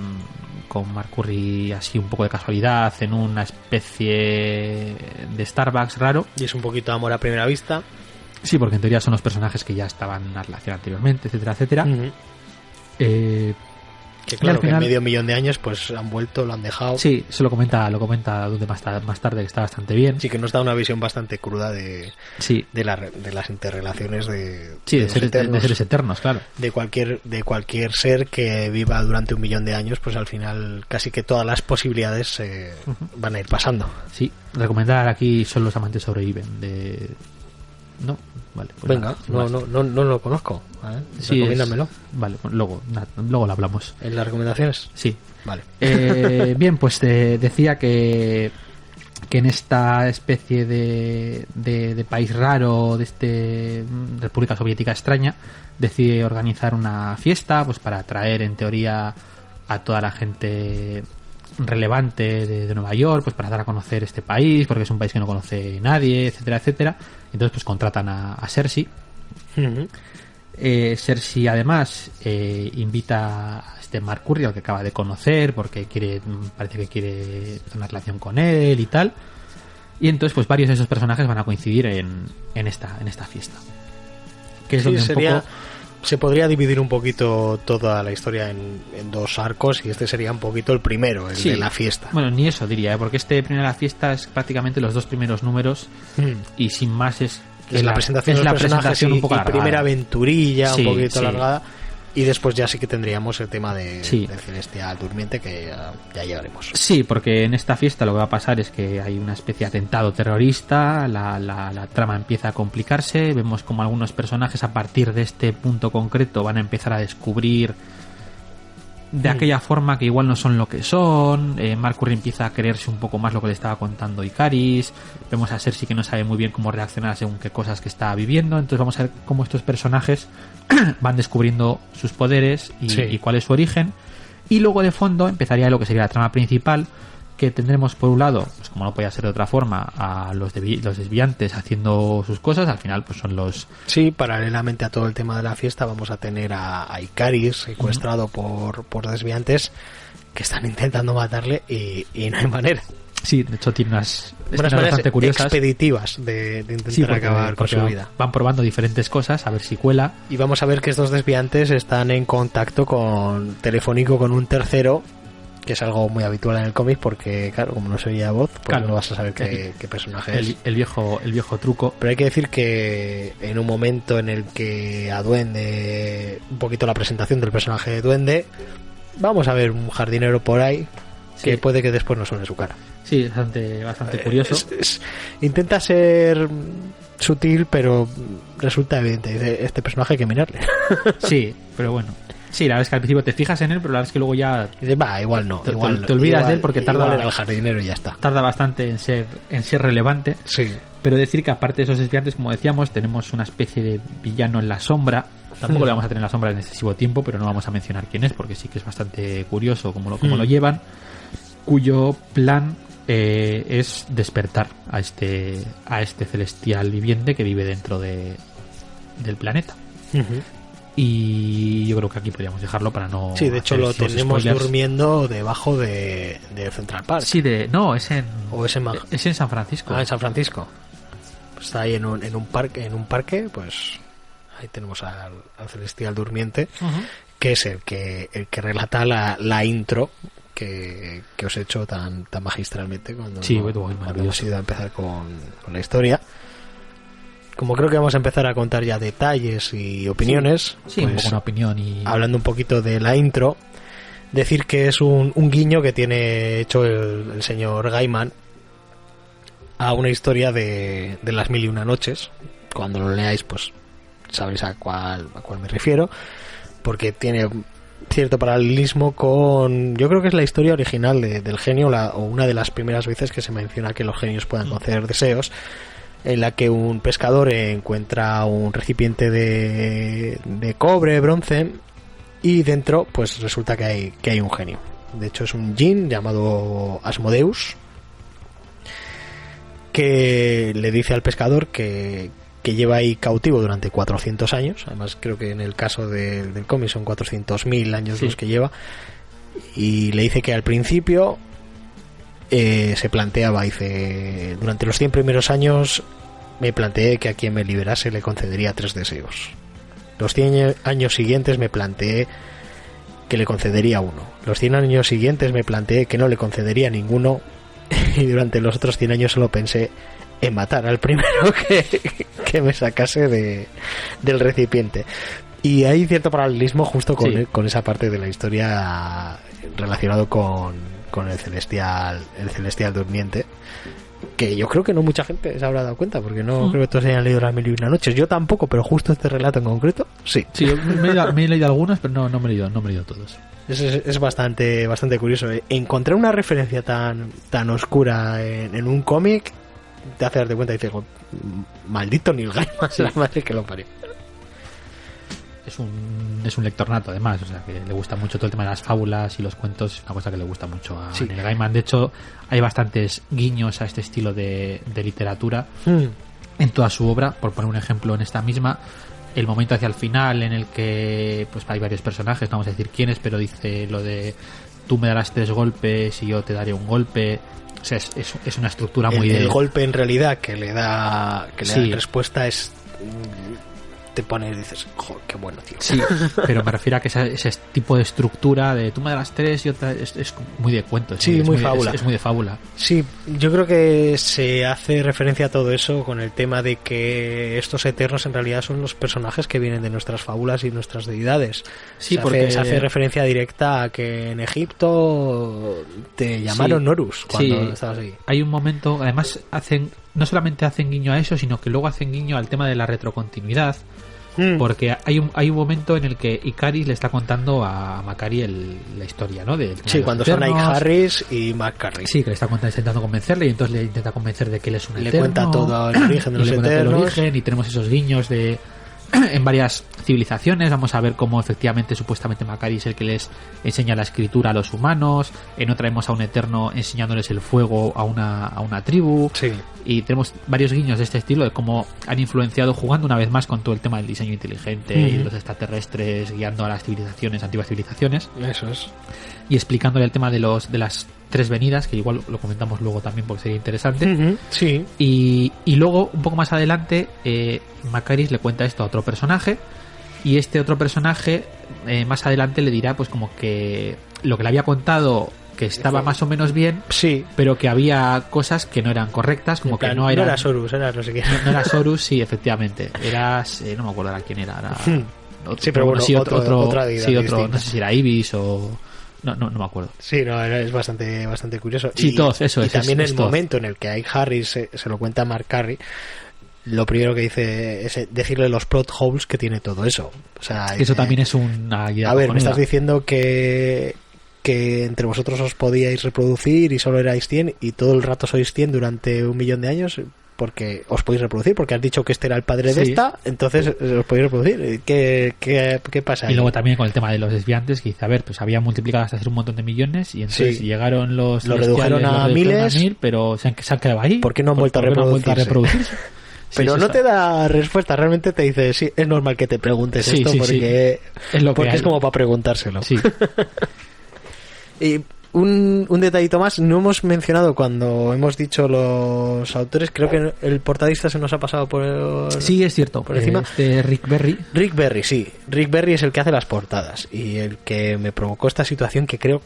Mark Curry así un poco de casualidad en una especie de Starbucks raro. Y es un poquito amor a primera vista. Sí, porque en teoría son los personajes que ya estaban en la relación anteriormente, etcétera, etcétera. Que claro, que en medio millón de años pues han vuelto, lo han dejado. Sí, se lo comenta Dude más tarde, que está bastante bien. Sí, que nos da una visión bastante cruda de las interrelaciones de seres eternos, claro. De cualquier ser que viva durante 1 millón de años, pues al final casi que todas las posibilidades van a ir pasando. Sí, recomendar aquí Solo los amantes sobreviven ¿No? Vale, pues venga, no lo conozco. Sí, recomiéndamelo. Vale, pues luego lo hablamos. ¿En las recomendaciones? Sí. Vale. Bien, pues decía que en esta especie de país raro, de República Soviética extraña, decide organizar una fiesta pues para atraer en teoría a toda la gente relevante de Nueva York, pues para dar a conocer este país, porque es un país que no conoce nadie, etcétera, etcétera. Entonces pues contratan a Cersei. Cersei además invita a este Mark Curry, al que acaba de conocer, porque parece que quiere tener una relación con él y tal. Y entonces pues varios de esos personajes van a coincidir en esta fiesta. Que es donde un poco... Se podría dividir un poquito toda la historia en 2 arcos, y este sería un poquito el primero, el de la fiesta. Bueno, ni eso diría, porque este primero de la fiesta es prácticamente los 2 primeros números y sin más es la presentación de los personajes un poco alargada. Primera aventurilla, un poquito sí. alargada, y después ya sí que tendríamos el tema del Celestial Durmiente, que ya llegaremos. Sí, porque en esta fiesta lo que va a pasar es que hay una especie de atentado terrorista, la trama empieza a complicarse, vemos como algunos personajes a partir de este punto concreto van a empezar a descubrir de aquella forma que igual no son lo que son. Mark Curry empieza a creerse un poco más lo que le estaba contando Ikaris. Vemos a Cersei que no sabe muy bien cómo reaccionar según qué cosas que está viviendo. Entonces vamos a ver cómo estos personajes van descubriendo sus poderes y cuál es su origen. Y luego de fondo empezaría lo que sería la trama principal, que tendremos por un lado, pues como no podía ser de otra forma, a los desviantes haciendo sus cosas. Al final pues son los... Sí, paralelamente a todo el tema de la fiesta vamos a tener a Ikaris secuestrado por desviantes que están intentando matarle y no hay manera. Sí, de hecho tiene unas bastante curiosas, expeditivas de intentar acabar con su vida. Van probando diferentes cosas a ver si cuela. Y vamos a ver que estos desviantes están en contacto telefónico con un tercero, que es algo muy habitual en el cómic, porque claro, como no se oía voz, pues no vas a saber qué personaje es. El viejo truco. Pero hay que decir que en un momento en el que a Duende, un poquito la presentación del personaje de Duende, vamos a ver un jardinero por ahí que puede que después no suene su cara. Sí, bastante curioso. Intenta ser sutil, pero resulta evidente. Dice, este personaje hay que mirarle. Sí, pero bueno. Sí, la verdad es que al principio te fijas en él, pero la verdad es que luego ya... Dice, igual no. Te olvidas de él porque tarda... Era el jardinero y ya está. Tarda bastante en ser relevante. Sí. Pero decir que aparte de esos estudiantes, como decíamos, tenemos una especie de villano en la sombra. Tampoco le vamos a tener en la sombra en excesivo tiempo, pero no vamos a mencionar quién es, porque sí que es bastante curioso cómo lo llevan. Cuyo plan es despertar a este celestial viviente que vive dentro del planeta. Y yo creo que aquí podríamos dejarlo para no... Sí, de hecho lo tenemos spoilers. Durmiendo debajo de Central Park. Sí, es en San Francisco. En San Francisco. Pues está ahí en un parque, pues ahí tenemos al celestial durmiente, que es el que relata la intro que os he hecho tan magistralmente cuando hemos ido a empezar con la historia. Como creo que vamos a empezar a contar ya detalles y opiniones, sí, pues, un poco una opinión y... hablando un poquito de la intro, decir que es un guiño que tiene hecho el señor Gaiman a una historia de las 1001 noches. Cuando lo leáis, pues sabréis a cuál me refiero, porque tiene cierto paralelismo con... Yo creo que es la historia original del genio, o una de las primeras veces que se menciona que los genios puedan conceder deseos, en la que un pescador encuentra un recipiente de cobre, bronce, y dentro pues resulta que hay un genio. De hecho es un djinn llamado Asmodeus, que le dice al pescador que lleva ahí cautivo durante 400 años. Además creo que en el caso del cómic son 400.000 años los que lleva, y le dice que al principio se planteaba, dice, durante los 100 primeros años me planteé que a quien me liberase le concedería 3 deseos. Los 100 años siguientes me planteé que le concedería 1. Los 100 años siguientes me planteé que no le concedería ninguno, y durante los otros 100 años solo pensé en matar al primero que me sacase del recipiente. Y hay cierto paralelismo justo con esa parte de la historia relacionado con el celestial durmiente, que yo creo que no mucha gente se habrá dado cuenta, porque no creo que todos hayan leído las 1001 noches. Yo tampoco, pero justo este relato en concreto sí. Sí, me he leído algunos, pero no me he leído todos. Es bastante curioso. Encontrar una referencia tan oscura en un cómic te hace darte cuenta y dices, maldito Neil Gaiman, la madre que lo parió. Es un lector nato, además, o sea, que le gusta mucho todo el tema de las fábulas y los cuentos. Es una cosa que le gusta mucho a Neil Gaiman. De hecho, hay bastantes guiños a este estilo de literatura en toda su obra. Por poner un ejemplo, en esta misma, el momento hacia el final en el que pues hay varios personajes, no vamos a decir quiénes, pero dice lo de tú me darás 3 golpes y yo te daré un golpe. O sea, es una estructura muy... El golpe en realidad que le da respuesta es... te pone y dices, joder, qué bueno, tío. Sí, pero me refiero a que ese tipo de estructura de tú me das 3 y otra es muy de cuento. Sí, muy fábula. Es muy de fábula. Sí, yo creo que se hace referencia a todo eso con el tema de que estos eternos en realidad son los personajes que vienen de nuestras fábulas y nuestras deidades. Sí, se hace referencia directa a que en Egipto te llamaron Horus cuando estabas ahí. Hay un momento, además no solamente hacen guiño a eso, sino que luego hacen guiño al tema de la retrocontinuidad. Porque hay un momento en el que Icaris le está contando a Macari la historia, ¿no? Cuando son Ike Harris y Macari. Sí, que le está intentando convencerle, y entonces le intenta convencer de que él es un eterno. Le cuenta todo el origen de los eternos. Y tenemos esos guiños en varias civilizaciones. Vamos a ver cómo efectivamente, supuestamente, Macari es el que les enseña la escritura a los humanos. En otra vemos a un eterno enseñándoles el fuego a una tribu. Sí. Y tenemos varios guiños de este estilo, de cómo han influenciado, jugando una vez más con todo el tema del diseño inteligente y los extraterrestres, guiando a las antiguas civilizaciones. Eso es. Y explicándole el tema de las 3 venidas, que igual lo comentamos luego también porque sería interesante. Sí. Y luego, un poco más adelante, Macaris le cuenta esto a otro personaje, y este otro personaje más adelante le dirá pues como que lo que le había contado, que estaba más o menos bien, sí, pero que había cosas que no eran correctas, como que no era Horus, era no sé qué. No era Horus, sí, efectivamente. Eras, no me acuerdo ahora quién era. Sí, pero bueno, sí, otro otra deidad no sé si era Ibis o No me acuerdo. Sí, no, es bastante curioso. Sí, todos, eso y es. también es el todo. momento en el que Ike Harris se lo cuenta a Mark Carey, lo primero que dice es decirle los plot holes que tiene todo eso. O sea, Eso también es una guía. A ver, me cojonuda. estás diciendo que entre vosotros os podíais reproducir y solo erais 100 y todo el rato sois 100 durante 1.000.000 de años porque os podéis reproducir, porque has dicho que este era el padre de Sí. esta, entonces os podéis reproducir. ¿Qué pasa ahí? Y luego también con el tema de los desviantes, que dice, a ver, pues había multiplicado hasta hacer un montón de millones y entonces Sí. llegaron los Lo celestiales, redujeron a los redujeron miles. 1000, pero se han quedado ahí. ¿Por qué no han vuelto a ¿Por qué no han vuelto a reproducirse? reproducirse? Sí, Pero eso no está- te da respuesta, realmente te dice, sí, es normal que te preguntes Sí, esto sí, porque, Es lo que porque hay. es como para preguntárselo. Sí. Y un detallito más, no hemos mencionado cuando hemos dicho los autores, creo que el portadista se nos ha pasado por... Sí, es cierto. Por encima. Rick Berry. Rick Berry, sí. Rick Berry es el que hace las portadas y el que me provocó esta situación que creo...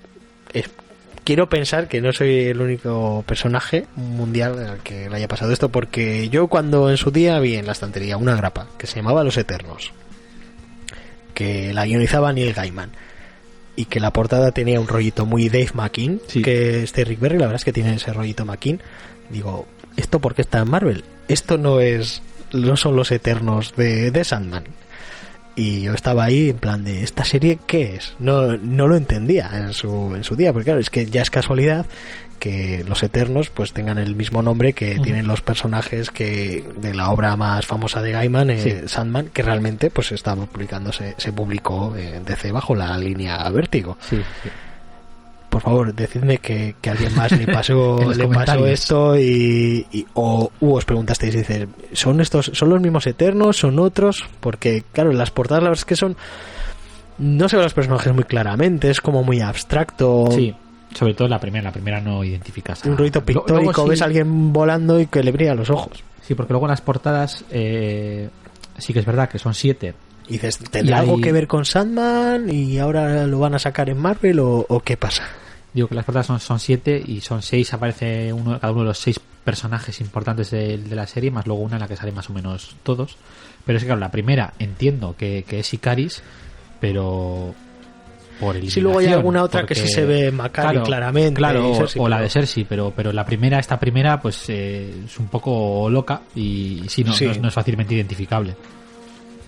quiero pensar que no soy el único personaje mundial al que le haya pasado esto, porque yo cuando en su día vi en la estantería una grapa que se llamaba Los Eternos, que la guionizaba Neil Gaiman, y que la portada tenía un rollito muy Dave McKean, Sí. que este Rick Berry la verdad es que tiene ese rollito McKean. Digo, ¿esto por qué está en Marvel? Esto no son los Eternos de Sandman. Y yo estaba ahí en plan de, ¿esta serie qué es? No lo entendía en su día, porque claro, es que ya es casualidad que los Eternos pues tengan el mismo nombre que tienen los personajes que de la obra más famosa de Gaiman, Sí. Sandman, que realmente pues estaba publicándose, se publicó en DC bajo la línea Vértigo. Sí, sí. Por favor, decidme que a alguien más le En pasó los comentarios. esto o os preguntasteis, dices, ¿son los mismos Eternos? ¿Son otros? Porque, claro, las portadas la verdad es que no se ven los personajes muy claramente, es como muy abstracto. Sí, sobre todo la primera no identificas. Un rollito pictórico, Luego sí- ves a alguien volando y que le brillan los ojos. Sí, porque luego en las portadas sí que es verdad que son 7. Y dices, ¿tendrá Y hay- algo que ver con Sandman y ahora lo van a sacar en Marvel o qué pasa? Digo que las portadas son 7 y son 6, aparece cada uno de los 6 personajes importantes de la serie, más luego una en la que salen más o menos todos. Pero es que claro, la primera entiendo que es Icaris, pero por eliminación. Si luego hay alguna otra que porque- sí se ve Makkari claramente. Claro, y Cersei, o la pero- de Cersei, pero esta primera pues es un poco loca y sí, no es fácilmente identificable.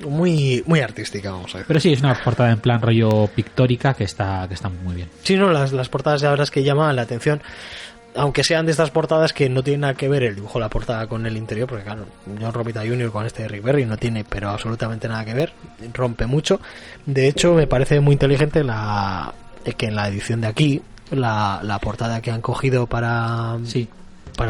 Muy, muy artística, vamos a ver. Pero sí, es una portada en plan rollo pictórica que está muy bien. Sí, no, las portadas de ahora es que llaman la atención, aunque sean de estas portadas que no tienen nada que ver el dibujo de la portada con el interior, porque claro, John Romita Jr. con este de Rick Berry no tiene pero absolutamente nada que ver, rompe mucho. De hecho, me parece muy inteligente que en la edición de aquí, la portada que han cogido para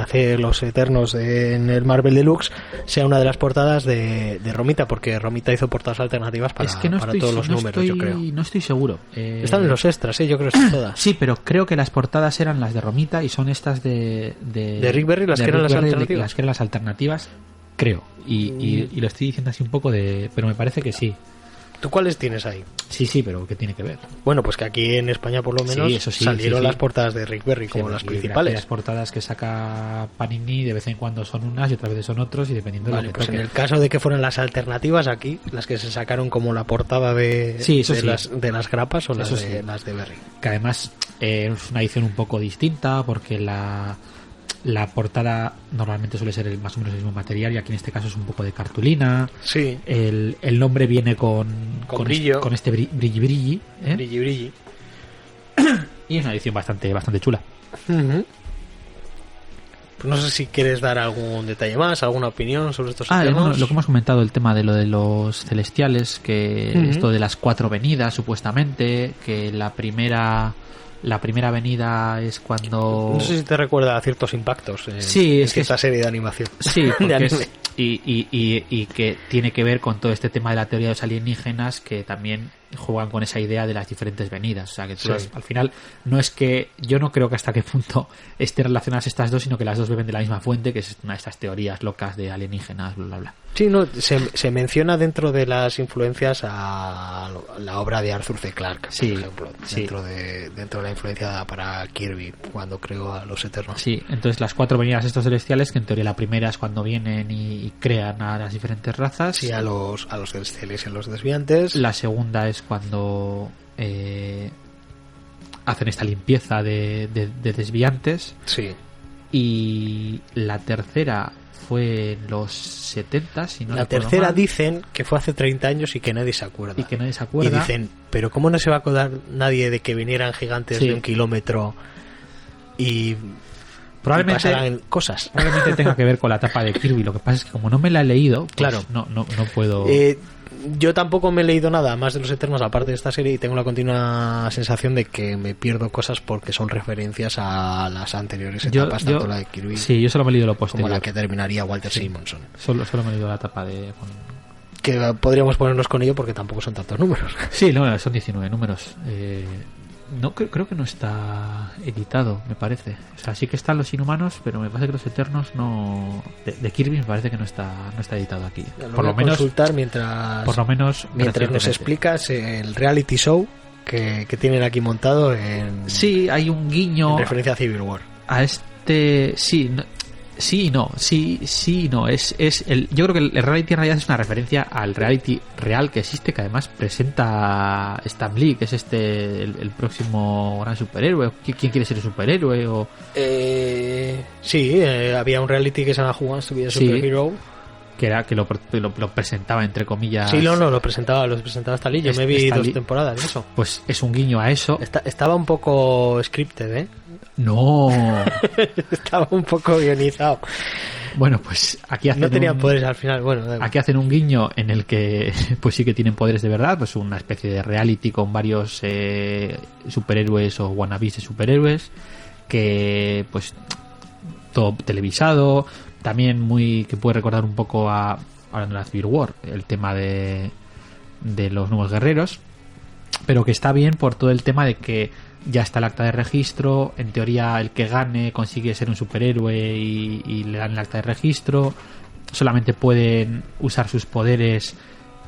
hacer los Eternos en el Marvel Deluxe sea una de las portadas de Romita, porque Romita hizo portadas alternativas para, Es que para todos los números, yo creo. No estoy seguro. Están en los extras, yo creo que están todas. Sí, pero creo que las portadas eran las de Romita y son estas de Rick Berry, las de que eran Rick las Berry, alternativas. las que eran las alternativas, creo. Y lo estoy diciendo así un poco pero me parece que sí. ¿Tú cuáles tienes ahí? Sí, pero ¿qué tiene que ver? Bueno, pues que aquí en España por lo menos Sí, eso sí, salieron sí. las portadas de Rick Berry como Sí, las y principales. Las portadas que saca Panini de vez en cuando son unas y otras veces son otros y dependiendo de Vale, lo que pues en toque. el caso de que fueran las alternativas aquí, las que se sacaron como la portada Sí, eso sí. de las grapas o las Eso de, sí. las de Berry. Que además es una edición un poco distinta porque la portada normalmente suele ser más o menos el mismo material y aquí en este caso es un poco de cartulina. Sí, El nombre viene con brillo. con este brilli, ¿eh? brilli brilli. Y es una edición bastante chula. Ujú. Pues no sé si quieres dar algún detalle más, alguna opinión sobre estos Bueno, Eternos. lo que hemos comentado, el tema de lo de los celestiales, que Ujú. esto de las 4 venidas supuestamente, que la primera venida es cuando... No sé si te recuerda a ciertos impactos en, Sí, en es que esta serie de animación. Sí, de porque anime. y que tiene que ver con todo este tema de la teoría de los alienígenas que también juegan con esa idea de las diferentes venidas. O sea, que tú Sí. al final no es que... Yo no creo que hasta qué punto estén relacionadas estas dos, sino que las dos beben de la misma fuente, que es una de estas teorías locas de alienígenas, bla, bla, bla. Sí, no, se menciona dentro de las influencias a la obra de Arthur C. Clarke, Sí, por ejemplo, sí. dentro de la influencia para Kirby cuando creó a los Eternos. Sí, entonces las 4 venidas estos celestiales, que en teoría la primera es cuando vienen y crean a las diferentes razas. Sí, a los celestiales y a los desviantes. La segunda es cuando hacen esta limpieza de desviantes. Sí. Y la tercera fue en los 70, si no La recuerdo tercera mal. dicen que fue hace 30 años y que nadie se acuerda. Y que nadie se Y acuerda. dicen, pero ¿cómo no se va a acordar nadie de que vinieran gigantes Sí. de 1 kilómetro y Probablemente- y pasaran cosas? Probablemente tenga que ver con la etapa de Kirby. Lo que pasa es que como no me la he leído, pues Claro. no puedo... Yo tampoco me he leído nada más de los Eternos aparte de esta serie y tengo la continua sensación de que me pierdo cosas porque son referencias a las anteriores etapas, tanto la de Kirby Sí, yo solo me he leído lo como posterior. la que terminaría Walter Simonson. Solo me he leído la etapa de... Que podríamos ponernos con ello porque tampoco son tantos números. Sí, no, son 19 números. No creo que no está editado, me parece. O sea, sí que están los Inhumanos, pero me parece que los Eternos no... De Kirby me parece que no está editado aquí. Por lo menos consultar mientras nos recientemente. explicas el reality show que tienen aquí montado en, Sí, hay un guiño en referencia a Civil War. a este... Sí y no. Yo creo que el reality en realidad es una referencia al reality real que existe, que además presenta Stan Lee, que es el próximo gran superhéroe. ¿Quién quiere ser el superhéroe? O... Sí, había un reality que se llama Who Wants to be a Sí. Superhero. que lo presentaba entre comillas. Sí, no, lo presentaba Stan Lee. Yo me vi Stan 2 Lee. temporadas de eso. Pues es un guiño a eso. Estaba un poco scripted, ¿eh? No. Estaba un poco guionizado. Bueno, pues aquí hacen No tenían poderes al final. Bueno, da igual. Aquí hacen un guiño en el que pues sí que tienen poderes de verdad, pues una especie de reality con varios superhéroes o wannabes de superhéroes, que pues todo televisado, también muy que puede recordar un poco a, hablando de la Civil War, el tema de los nuevos guerreros, pero que está bien por todo el tema de que ya está el acta de registro, en teoría el que gane consigue ser un superhéroe y le dan el acta de registro, solamente pueden usar sus poderes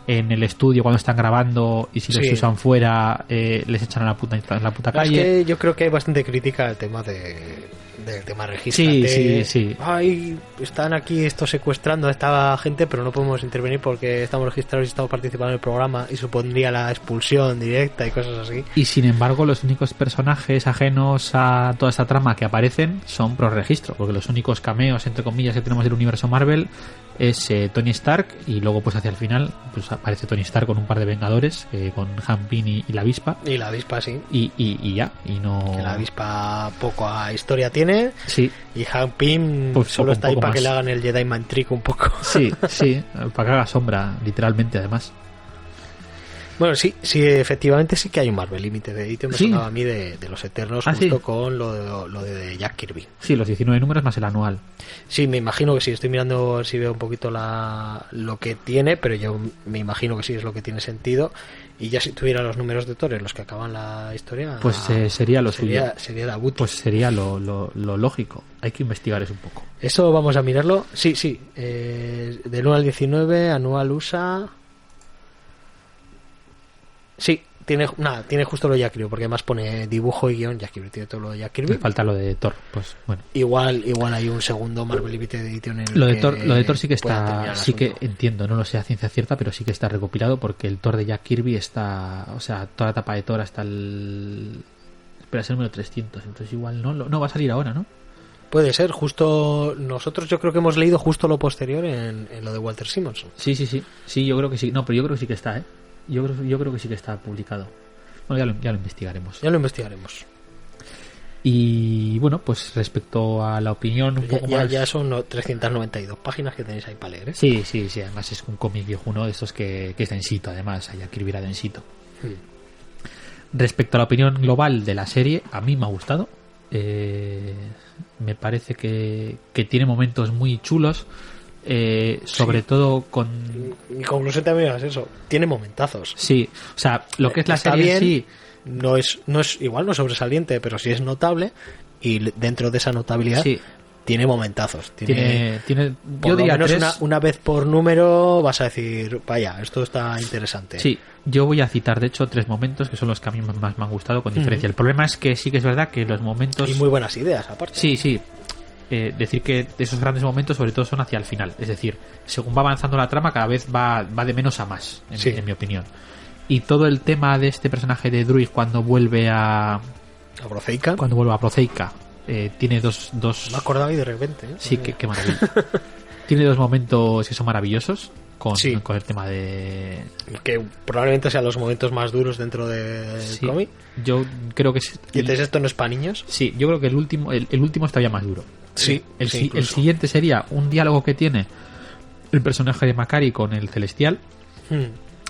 en el estudio cuando están grabando y si los Sí. usan fuera les echan a la puta Es calle. que yo creo que hay bastante crítica al tema del tema registro. Sí. Ay, están aquí estos secuestrando a esta gente, pero no podemos intervenir porque estamos registrados y estamos participando en el programa y supondría la expulsión directa y cosas así. Y sin embargo, los únicos personajes ajenos a toda esta trama que aparecen son pro registro, porque los únicos cameos, entre comillas, que tenemos del universo Marvel es Tony Stark, y luego pues hacia el final pues aparece Tony Stark con un par de Vengadores, con Han Pym y la avispa, Y la avispa sí. y ya, y no... Que la avispa poca historia tiene Sí, y Han Pym Pues solo un está ahí poco para que más. le hagan el Jedi Mind Trick un poco. sí, para que haga sombra, literalmente, además. Bueno, sí, efectivamente sí que hay un Marvel Limited Edition. Me Sí. sonaba a mí de los Eternos, Ah, justo sí. con lo de Jack Kirby. Sí, los 19 números más el anual. Sí, me imagino que sí. Estoy mirando si veo un poquito lo que tiene, pero yo me imagino que sí es lo que tiene sentido. Y ya si tuviera los números de Thor en los que acaban la historia, Pues sería lo suyo. Sería debut. Pues sería lo lógico. Hay que investigar eso un poco. Eso vamos a mirarlo. Sí. Del 1 al 19, anual USA. Sí, tiene justo lo de Jack Kirby, porque además pone dibujo y guión. Jack Kirby tiene todo lo de Jack Kirby. Me falta lo de Thor, pues bueno. Igual hay un segundo Marvel Limited Edition en el Lo de que Thor sí que pueda terminar está, el sí que asunto. entiendo, no lo sé a ciencia cierta, pero sí que está recopilado porque el Thor de Jack Kirby está, o sea, toda la etapa de Thor hasta espera, es el número 300, entonces igual no va a salir ahora, ¿no? Puede ser, justo nosotros yo creo que hemos leído justo lo posterior en lo de Walter Simonson. Sí, yo creo que sí, no, pero yo creo que sí que está, yo creo que sí que está publicado. Bueno, ya lo investigaremos. Ya lo investigaremos. Y bueno, pues respecto a la opinión un poco más... Ya son 392 páginas que tenéis ahí para leer, ¿eh? Sí, además es un cómic viejuno de estos que es densito, además, hay que escribir a densito. Respecto a la opinión global de la serie, a mí me ha gustado. Me parece que tiene momentos muy chulos, sobre todo con... Mi conclusión también es eso, tiene momentazos. Sí, o sea, lo que es la Está serie en bien, sí... no es igual no es sobresaliente, pero sí es notable, y dentro de esa notabilidad Sí, tiene momentazos. tiene Por yo lo diría menos 3... una vez por número vas a decir, vaya, esto está interesante. Sí, yo voy a citar de hecho 3 momentos que son los que a mí más me han gustado con diferencia. El problema es que sí que es verdad que los momentos... Y muy buenas ideas, aparte. Sí. Decir que esos grandes momentos sobre todo son hacia el final. Es decir, según va avanzando la trama cada vez va de menos a más, en mi opinión. Y todo el tema de este personaje de Druig cuando vuelve a A Proceica. Cuando vuelve a Proceica, tiene dos... Me acordaba y de repente. Sí, qué maravilla. Tiene dos momentos que son maravillosos con el tema de... Que probablemente sean los momentos más duros dentro del cómic. Yo creo que... ¿Y entonces esto no es para niños? Sí, yo creo que el último es todavía más duro. Sí, el siguiente sería un diálogo que tiene el personaje de Macari con el Celestial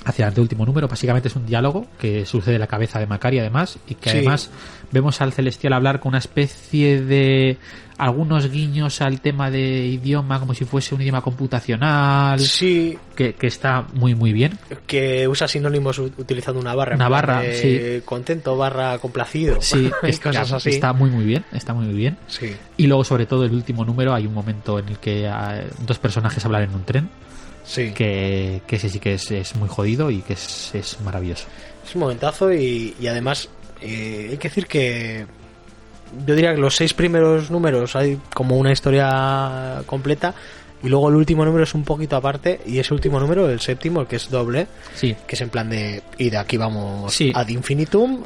hacia el último número. Básicamente es un diálogo que sucede en la cabeza de Macari, además, y que además vemos al Celestial hablar con una especie de algunos guiños al tema de idioma, como si fuese un idioma computacional. Sí. Que está muy muy bien. Que usa sinónimos utilizando una barra. Una barra, contento, barra complacido. Sí, cosas así. Está muy muy bien, está muy muy bien. Sí. Y luego, sobre todo, el último número, hay un momento en el que dos personajes hablan en un tren. Sí. Que ese sí que es muy jodido y que es maravilloso. Es un momentazo y además hay que decir que yo diría que los 6 primeros números hay como una historia completa y luego el último número es un poquito aparte y ese último número, el séptimo, el que es doble, que es en plan de y de aquí vamos ad infinitum.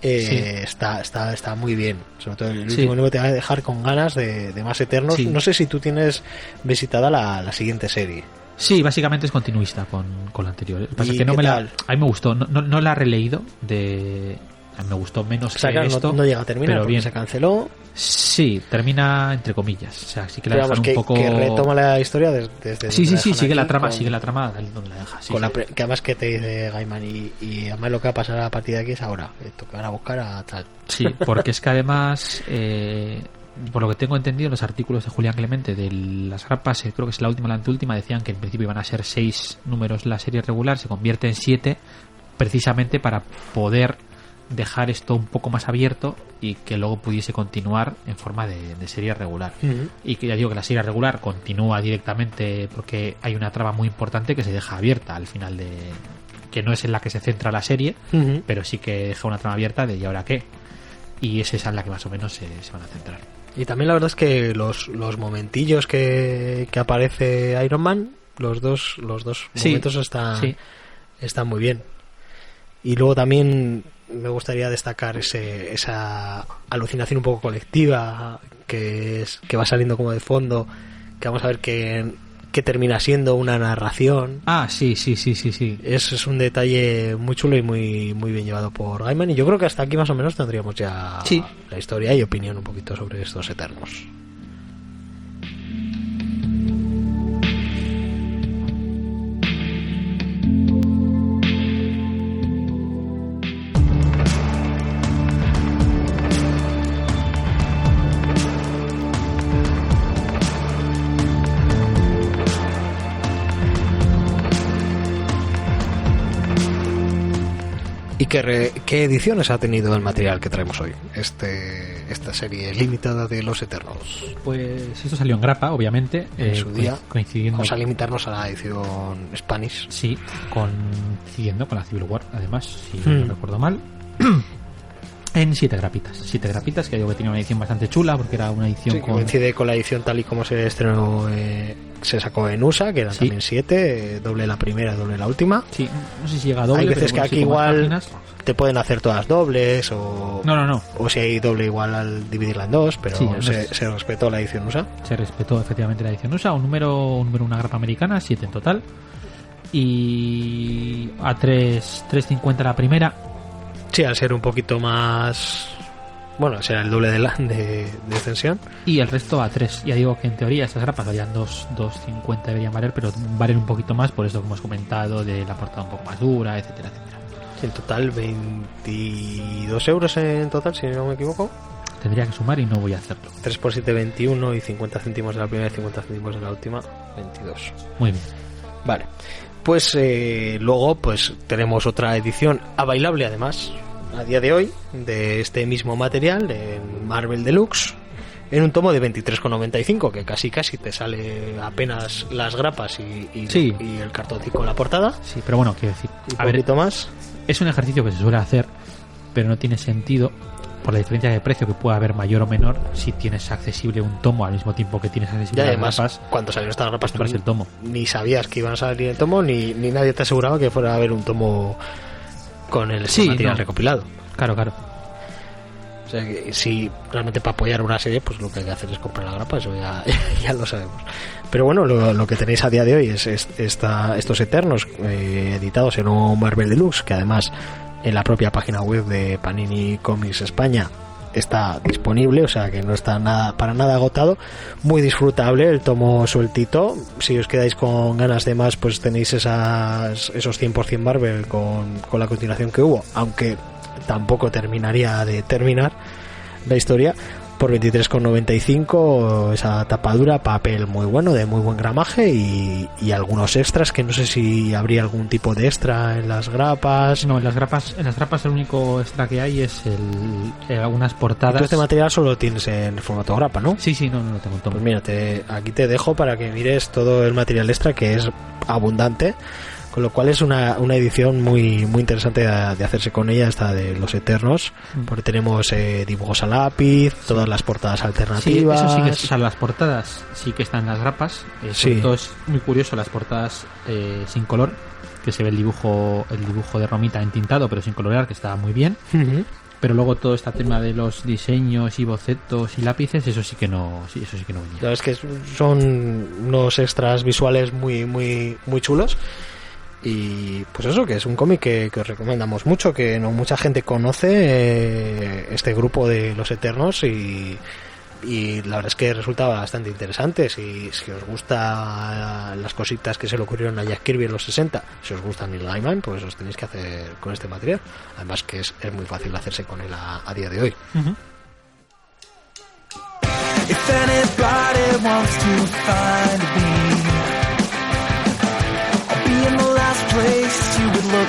Está muy bien. Sobre todo el último número te va a dejar con ganas de más Eternos. No sé si tú tienes visitada la siguiente serie. Sí, básicamente es continuista con la anterior. Lo que pasa es que a mí me gustó, no la he releído, me gustó menos que esto. No llega a terminar pero porque bien. Se canceló. Sí, termina entre comillas. O sea, sí que la dejan un poco... que retoma la historia desde sí, sigue la trama donde la deja. Sí, que además que te dice Gaiman y además lo que va a pasar a partir de aquí es ahora. Tocar a buscar a tal. Sí, porque es que además... por lo que tengo entendido, los artículos de Julián Clemente de las grapas, creo que es la última o la anteúltima, decían que en principio iban a ser 6 números la serie regular, se convierte en 7 precisamente para poder dejar esto un poco más abierto y que luego pudiese continuar en forma de serie regular. Y que ya digo que la serie regular continúa directamente porque hay una trama muy importante que se deja abierta al final de... que no es en la que se centra la serie, pero sí que deja una trama abierta de ¿y ahora qué? Y es esa en la que más o menos se van a centrar. Y también la verdad es que los momentillos que aparece Iron Man, los dos momentos están muy bien. Y luego también me gustaría destacar esa alucinación un poco colectiva que va saliendo como de fondo, que vamos a ver que termina siendo una narración. Sí. Es un detalle muy chulo y muy, muy bien llevado por Gaiman, y yo creo que hasta aquí más o menos tendríamos ya la historia y opinión un poquito sobre estos Eternos. ¿Y qué ediciones ha tenido el material que traemos hoy? Esta serie limitada de los Eternos. Pues esto salió en grapa, obviamente. En su día. Coincidiendo. Vamos a limitarnos a la edición Spanish. Sí, coincidiendo con la Civil War, además, si no recuerdo mal. En 7 grapitas, que digo que tenía una edición bastante chula, porque era una edición coincide con la edición tal y como se estrenó, se sacó en USA, que eran también 7, doble la primera, doble la última. Sí, no sé si llega a doble. Hay veces que aquí igual páginas te pueden hacer todas dobles, o no. O si hay doble igual al dividirla en dos, pero se respetó la edición USA. Se respetó efectivamente la edición USA, un número una grapa americana, 7 en total. Y a 3.50 la primera. Sí, al ser un poquito más... Bueno, será el doble de extensión. Y el resto a 3. Ya digo que en teoría estas grapas valían 2.50 deberían valer, pero valen un poquito más por eso que hemos comentado de la portada un poco más dura, etcétera, etcétera. En total 22 euros en total, si no me equivoco. Tendría que sumar y no voy a hacerlo. 3 por 7, 21 y 50 céntimos de la primera y 50 céntimos de la última, 22. Muy bien. Vale. Pues luego pues tenemos otra edición bailable además a día de hoy de este mismo material en Marvel Deluxe en un tomo de 23,95, que casi te sale apenas las grapas y el cartoncito con la portada. Sí, pero bueno, quiero decir, un poquito más. Es un ejercicio que se suele hacer, pero no tiene sentido por la diferencia de precio que pueda haber mayor o menor si tienes accesible un tomo al mismo tiempo que tienes accesible las grapas. Además, cuando salieron estas grapas tú el tomo. Ni sabías que iban a salir el tomo, ni nadie te aseguraba que fuera a haber un tomo con el material recopilado. Claro. O sea que si realmente para apoyar una serie, pues lo que hay que hacer es comprar la grapa, eso ya lo sabemos. Pero bueno, lo que tenéis a día de hoy es estos Eternos editados en un Marvel Deluxe, que además en la propia página web de Panini Comics España está disponible, o sea que no está para nada agotado, muy disfrutable el tomo sueltito. Si os quedáis con ganas de más, pues tenéis esos 100% Marvel con la continuación que hubo, aunque tampoco terminaría de terminar la historia, por 23,95, esa tapadura, papel muy bueno, de muy buen gramaje y algunos extras, que no sé si habría algún tipo de extra en las grapas. No, en las grapas el único extra que hay es algunas portadas. Tú este material solo tienes en formato grapa, ¿no? Sí, no lo tengo en tomo. Pues mira, aquí te dejo para que mires todo el material extra, que es abundante, con lo cual es una edición muy muy interesante de hacerse con ella, esta de los Eternos, porque tenemos dibujos a lápiz, todas las portadas alternativas. Sí, eso sí que, o sea, las portadas sí que están en las grapas, sobre todo es muy curioso las portadas sin color, que se ve el dibujo de Romita entintado pero sin colorear, que está muy bien. Uh-huh. Pero luego todo este tema de los diseños y bocetos y lápices, eso sí que no venía. La verdad es que son unos extras visuales muy muy muy chulos. Y pues eso, que es un cómic que os recomendamos mucho, que no mucha gente conoce este grupo de los Eternos, y la verdad es que resulta bastante interesante. Si os gusta las cositas que se le ocurrieron a Jack Kirby en los 60, si os gusta Neil Gaiman, pues os tenéis que hacer con este material, además que es muy fácil hacerse con él a día de hoy. Uh-huh. If anybody wants to find me, in the last place you would look,